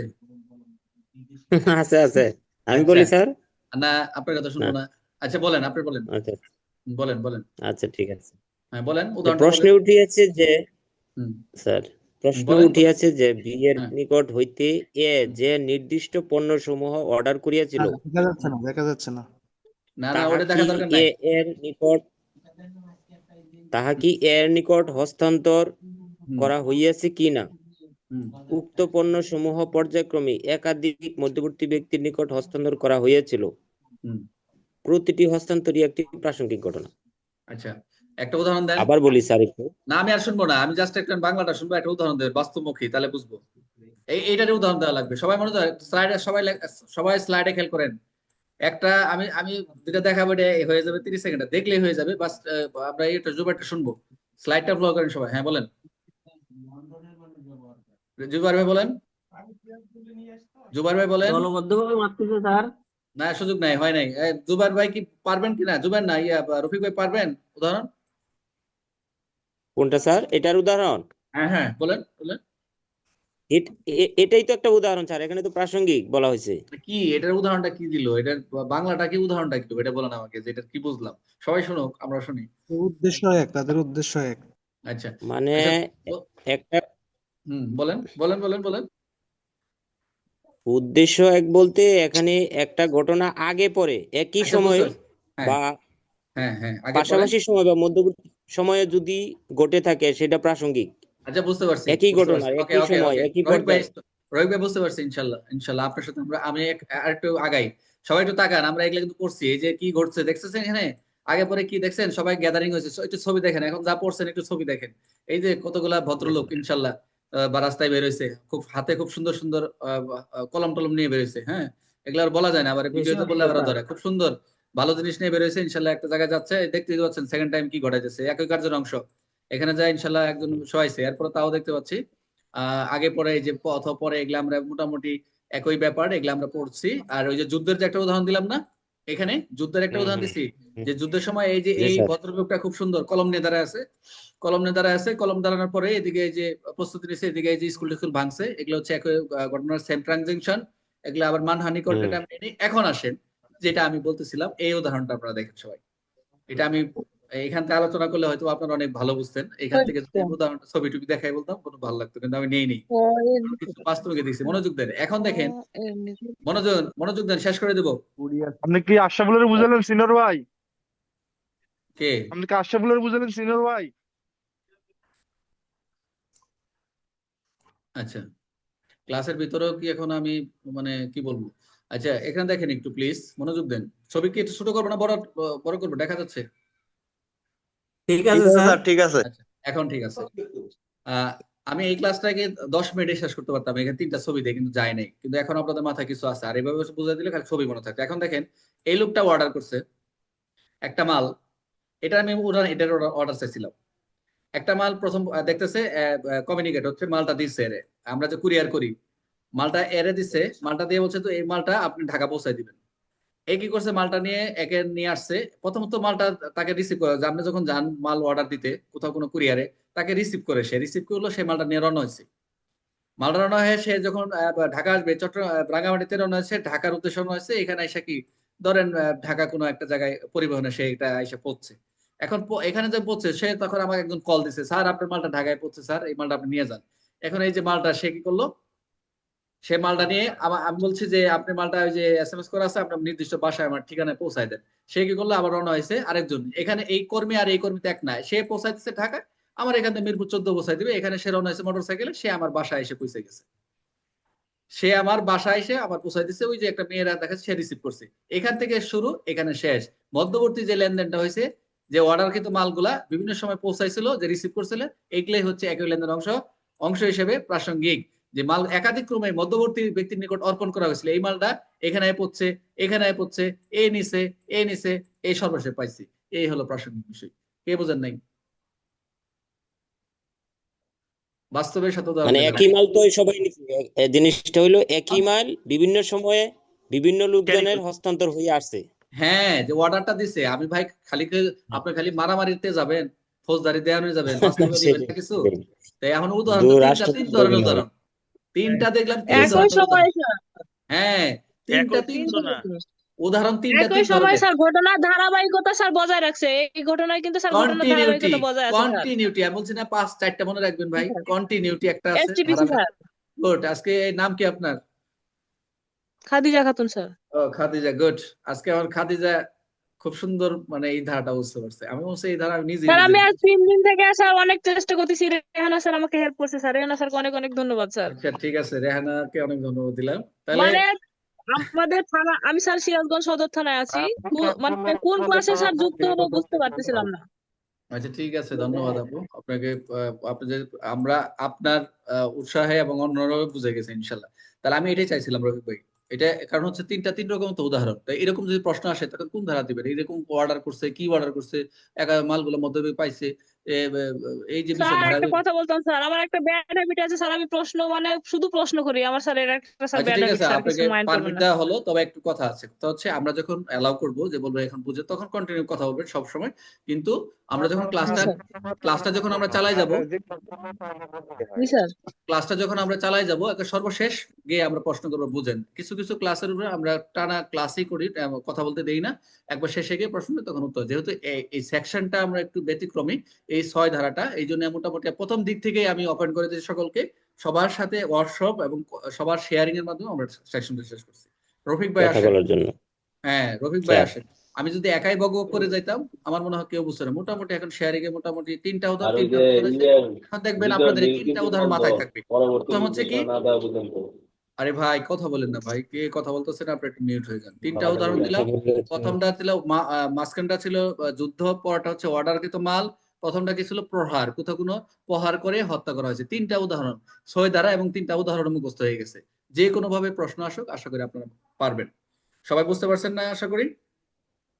আছে আছে, আমি আচ্ছা, বলি স্যার। না আপনার কথা শুনবো না। আচ্ছা বলেন, আপনি বলেন, আচ্ছা বলেন। আচ্ছা, ঠিক আছে। হ্যাঁ বলেন, যে উদাহরণটা বলেন। প্রশ্নে উঠিয়াছে যে হুম স্যার, প্রশ্ন বলেন। উঠিয়াছে যে বিয়ের হ্যাঁ, নিকট হইতে এ যে নির্দিষ্ট পণ্যসমূহ অর্ডার করিয়াছিল দেখা যাচ্ছে না, দেখা যাচ্ছে না। না তাহা ওটা কি দেখা দরকার নাই। এর নিকট হস্তান্তর হুম করা হইয়াছে কি না? হুম উক্ত পণ্যসমূহ পর্যায়ক্রমে একাধিক মধ্যবর্তী ব্যক্তির নিকট হস্তান্তর করা হইয়াছিল। হুম প্রতিটি হস্তান্তরই একটি প্রাসঙ্গিক ঘটনা। আচ্ছা, একটা উদাহরণ দেন। আবার বলি স্যার একটু। না আমি আর শুনবো না, আমি জাস্ট একটা বাংলাটা শুনবো, একটা উদাহরণ দেবেন বাস্তবমুখী, তাহলে বুঝবো। এইটার উদাহরণ দেওয়া লাগবে। সবাই মনোযোগ, স্লাইডে সবাই স্লাইডে খেয়াল করেন। একটা আমি আমি যেটা দেখাবো এটা হয়ে যাবে 30 সেকেন্ডে, দেখলেই হয়ে যাবে। বাস আমরা এটা জুবারটা শুনবো। স্লাইডটা ফলো করেন সবাই। হ্যাঁ বলেন, জুবার ভাই বলেন, জুবার ভাই বলেন। দলবদ্ধভাবে মারতেছে স্যার। না সুযোগ নাই, হয় নাই। জুবার ভাই কি পারবেন কিনা? জুবার না, রফিক ভাই পারবেন উদাহরণ? কোনটা স্যার? এটার উদাহরণ? হ্যাঁ হ্যাঁ বলেন বলেন। এটাই তো একটা উদাহরণ স্যার, এখানে তো প্রাসঙ্গিক বলা হয়েছে। কি এটার উদাহরণটা কি দিল? এটার বাংলাটা কি, উদাহরণটা কি? এটা বলেন আমাকে, যে এটা কি বুঝলাম, সবাই শুনুক, আমরা শুনি। উদ্দেশ্য এক, তাদের উদ্দেশ্য এক। আচ্ছা মানে আচ্ছা একটা বলেন বলেন বলেন বলেন। উদ্দেশ্য এক বলতে এখানে একটা ঘটনা আগে পরে একই আচ্ছা বুঝতে সময়ে পারছি। হ্যাঁ বা হ্যাঁ হ্যাঁ, আগে পরে। পাশাপাশি সময় বা মধ্যবর্তী সময়ে যদি ঘটে থাকে সেটা প্রাসঙ্গিক। আচ্ছা বুঝতে পারছি একই বুঝতে ঘটনা, পারছি। ওকে একই ওকে সময়, ওকে, একই রোহিত ভাই, পর্যায়ে। রোহিত ভাই বুঝতে পারছি। ইনশাল্লাহ ইনশাল্লাহ আপনার সাথে আমি আরেকটু আগাই। সবাই একটু তাকান, আমরা এগুলো কিন্তু পড়ছি। এই যে কি ঘটছে দেখতেছেন এখানে, আগে পরে কি দেখছেন? সবাই গ্যাদারিং হয়েছে, একটু ছবি দেখেন। এখন যা পড়ছেন একটু ছবি দেখেন। এই যে কতগুলা ভদ্রলোক ইনশাল্লাহ বা রাস্তায় বেরোইছে, খুব হাতে খুব সুন্দর সুন্দর কলম টলম নিয়ে বেরোইছে। হ্যাঁ, এগুলো আর বলা যায় না, আবার ভিডিওতে বললে আবার ধরে। খুব সুন্দর ভালো জিনিস নিয়ে বেরোইছে ইনশাল্লাহ। একটা জায়গায় যাচ্ছে, দেখতেই পাচ্ছেন সেকেন্ড টাইম কি ঘটাইতেছে, একই কার্যের অংশ। এখানে যায় ইনশাল্লাহ একজন শোয়াইছে, এরপরে তাও দেখতে পাচ্ছি আগে পরে এই যে অথবা পরে, এগুলা আমরা মোটামুটি একই ব্যাপার, এগুলা আমরা পড়ছি। আর ওই যে যুদ্ধের যে একটা উদাহরণ দিলাম না, এখানে যুদ্ধের একটা উদাহরণ দিছি, যে যুদ্ধের সময় এই যে জি এই স্যার। ভদ্রলোকটা খুব সুন্দর কলম নিয়ে দাঁড়ায় আছে, কলম নিয়ে দাঁড়ায় আছে। কলম দাঁড়ানোর পরে এদিকে এই যে প্রস্তুতি নিচ্ছে, এদিকে এই যে স্কুল টিস্কুল ভাঙছে, এগুলো হচ্ছে একই ঘটনার সেম ট্রানজেকশন। এগুলো আবার মানহানি করতে এখন আসেন যেটা আমি বলতেছিলাম, এই উদাহরণটা আপনারা দেখেন সবাই। এটা আমি এখান থেকে আলোচনা করলে হয়তো আপনারা অনেক ভালো বুঝতেন। এখান থেকে যদি উদাহরণ ছবি টবি দেখাই বলতাম কোনো ভালো লাগতো, কিন্তু আমি নেই কিছু বাস্তবে দিচ্ছি। মনোযোগ দেন, এখন দেখেন, মনোযোগ মনোযোগ দেন, শেষ করে দেবো। আপনি কি আশরাফুলের বুঝালেন সিনিয়র ভাই? কে? আপনি কি আশরাফুলের বুঝালেন সিনিয়র ভাই? আচ্ছা, ক্লাসের ভিতরেও কি এখন আমি মানে কি বলবো? আচ্ছা এখানে দেখেন একটু প্লিজ মনোযোগ দেন। ছবি কি একটু ছোট করবো না বড় বড় করবো? দেখা যাচ্ছে? ঠিক আছে স্যার, ঠিক আছে। আচ্ছা এখন ঠিক আছে। আমি এই ক্লাসটাকে 10 মিনিটে শেষ করতে পারতাম, এখানে 3টা ছবি দিয়ে, কিন্তু যায় নাই। কিন্তু এখন আপনাদের মাথায় কিছু আছে, আর এইভাবে বুঝাই দিলে খালি ছবি মনে থাকতো। এখন দেখেন, এই লোকটা অর্ডার করছে একটা মাল, এটা আমি এটার অর্ডার চাইছিলাম। একটা মাল প্রথম দেখতেছে কমিউনিকেট হচ্ছে, মালটা দিচ্ছে এরে, আমরা যে কুরিয়ার করি, মালটা এরে দিচ্ছে, মালটা দিয়ে বলছে তো এই মালটা আপনি ঢাকা পৌঁছায় দিবেন। এই কি করছে, মালটা নিয়ে একে নিয়ে আসছে। প্রথমত মালটা তাকে রিসিভ করে, যে আপনি যখন যান মাল অর্ডার দিতে কোথাও কোনো কুরিয়ারে, তাকে রিসিভ করে, সে রিসিভ করলো, সেই মালটা নিয়ে রওনা হয়েছে। মালটা রওনা হয়ে সে যখন ঢাকা আসবে, চট্টগ্রাম রাঙ্গামাটিতে রওনা হয়েছে, ঢাকার উদ্দেশ্যে রওনা হয়েছে। এখানে এসে কি ধরেন ঢাকা কোনো একটা জায়গায় পরিবহনে সে এটা এসে পড়ছে। এখন এখানে যে পড়ছে, সে তখন আমাকে একজন কল দিছে, স্যার আপনার মালটা ঢাকায় পড়ছে স্যার, এই মালটা আপনি নিয়ে যান। এখন এই যে মালটা সে কি করলো, সে মালটা নিয়ে আমি বলছি যে আপনি মালটা ওই যে SMS করা আছে, আপনার নির্দিষ্ট বাসায় আমার ঠিকানায় পৌঁছায় দেন। সে কি করলো, আবার রওনা হয়েছে আরেকজন। এখানে এই কর্মী আর এই কর্মী তো এক নাই, সে পৌঁছাইতেছে ঢাকা, আমার এখান থেকে মিরপুর 14 পৌঁছাই দিবে। এখানে সে রওনা হয়েছে মোটরসাইকেলে, সে আমার বাসায় এসে পৌঁছে গেছে। সে আমার বাসায় এসে আবার পৌঁছাই দিচ্ছে, ওই যে একটা মেয়েরা দেখাচ্ছে সে রিসিভ করছে। এখান থেকে শুরু, এখানে শেষ। মধ্যবর্তী যে লেনদেনটা হয়েছে, যে অর্ডারকৃত মালগুলা বিভিন্ন সময় পৌঁছাইছিল, যে রিসিভ করছিল, এগুলাই হচ্ছে একই লেনদেন অংশ অংশ হিসেবে প্রাসঙ্গিক। যে মাল একাধিক ক্রমে মধ্যবর্তী ব্যক্তির নিকট অর্পণ করা হয়েছিল, এই মালটা এখানে পড়ছে, এখানে পড়ছে, এ নিছে, এ নিছে, এই সর্বশেষ পাইছি। এই হলো প্রাসঙ্গিক বিষয়। কে বোঝেন নাই? বাস্তবের সাথে উদাহরণ মানে দেখাবো। একই মাল তো সবাই নিচ্ছে। জিনিসটা হইলো একই মাল বিভিন্ন সময়ে বিভিন্ন লোকজনের হস্তান্তর হয়ে আসছে। হ্যাঁ, যে অর্ডারটা দিছে, আমি ভাই খালি আপনি খালি মারামারিতে যাবেন, ফৌজদারি দেওয়ানো যাবেন, বাস্তবে দিবেন না কিছু। তাই এখন উদাহরণ তো তিন ধরনের উদাহরণ, তিনটা দেখলাম, তিন একই ধরনের সময় উদাহরণ। স্যার, হ্যাঁ, তিনটা উদাহরণ, তিনটা একই তিন সময় ধরনের। স্যার ঘটনার ধারাবাহিকতা স্যার বজায় রাখছে। এই ঘটনায় কিন্তু স্যার ঘটনার কন্টিনিউটি, ধারাবাহিকতা বজায় আছে স্যার। কন্টিনিউটি আমি বলছি না, 5-4টা মনে রাখবেন ভাই। কন্টিনিউটি একটা আছে, STPC স্যার, গুড। আজকে নাম কি আপনার? খাদিজা খাতুন স্যার। ও খাদিজা, গুড। আজকে আমার খাদিজা খুব সুন্দর মানে এই ধারাটা বুঝতে পারছে। আমি বলছি এই ধারা আমি নিজে স্যার বুঝি আমি না। আজ 3 দিন থেকে স্যার অনেক চেষ্টা করতেছি, রেহানা স্যার আমাকে হেল্প করছে স্যার। রেহানা স্যারকে অনেক অনেক ধন্যবাদ স্যার। আচ্ছা ঠিক আছে, রেহানাকে অনেক ধন্যবাদ দিলাম। তাহলে মানে আমাদের থানা, আমি স্যার সিরাজগঞ্জ সদর থানায় আছি, মানে কোন ক্লাসে স্যার যুক্ত হবো বুঝতে পারতেছিলাম না। আচ্ছা ঠিক আছে, ধন্যবাদ আপু আপনাকে। আপনি যে আমরা আপনার উৎসাহে এবং অন্যভাবে বুঝে গেছে ইনশাল্লাহ। তাহলে আমি এটাই চাইছিলাম রফিক ভাই। এটা কারণ হচ্ছে তিন রকম তো উদাহরণ, তাই এরকম যদি প্রশ্ন আসে তাহলে কোন ধারা দিবেন? এরকম অর্ডার করছে, কি অর্ডার করছে, মালগুলো মধ্যে পাইছে, এই যে বিষয় স্যার একটা ধারাবাহিক। কথা বলতাম স্যার, আমার একটা ব্যাড হ্যাবিট আছে স্যার, আমি প্রশ্ন মানে শুধু প্রশ্ন করি, আমার স্যার এর একটা স্যার আচ্ছা ব্যাড ঠিক হ্যাবিট আছে, স্যার, আপনাকে কিছু মাইন্ড করবেন পারমিট না। দেওয়া হলো, তবে একটু কথা আছে। তো হচ্ছে আমরা যখন অ্যালাউ করব যে বলবো এখন বুঝে, তখন কন্টিনিউ কথা বলবেন সব সময়। কিন্তু আমরা যখন ক্লাসটা যখন আমরা চালাই যাব, জি স্যার। ক্লাসটা যখন আমরা চালাই যাব, একটা সর্বশেষ গিয়ে আমরা প্রশ্ন করবো, বুঝেন। কিছু কিছু ক্লাসের উপরে আমরা টানা ক্লাসই করি, কথা বলতে দেই না, একবার শেষে গিয়ে প্রশ্ন করি, তখন উত্তর। যেহেতু এই সেকশনটা আমরা একটু ব্যতিক্রমী, এই 6 ধারাটা, এই জন্য মোটামুটি প্রথম দিক থেকেই আমি ওপেন করে দিয়েছি সকলকে, সবার সাথে ওয়ার্কশপ এবং সবার শেয়ারিং এর মাধ্যমে আমরা সেকশনটা শেষ করছি। রফিক ভাই কথা আসেন। বলার জন্য হ্যাঁ রফিক ভাই স্যার। আসেন। আমি যদি একাই বক বক করে যাইতাম, আমার মনে হয় কেউ বুঝতো না। মোটামুটি এখন শেয়ারিং এ মোটামুটি 3টা উদাহরণ, 3টা উদাহরণ হয়েছে। এখন দেখবেন আপনাদের এই 3টা উদাহরণ মাথায় থাকবে। প্রথম হচ্ছে কি, আরে ভাই কথা বলেন না ভাই, কে কথা বলতেছেন? আপনি একটু মিউট হয়ে যান। 3টা উদাহরণ দিলাম। প্রথমটা ছিল মাঝখানটা ছিল যুদ্ধ, পরটা হচ্ছে অর্ডারকৃত মাল, প্রথমটা কি ছিল প্রহার, কোথাও কোনো প্রহার করে হত্যা করা হয়েছে। 3টা উদাহরণ 6 ধারা, এবং 3টা উদাহরণ মুখস্থ হয়ে গেছে। যে কোনো ভাবে প্রশ্ন আসুক, আশা করি আপনারা পারবেন। সবাই বুঝতে পারছেন না আশা করি?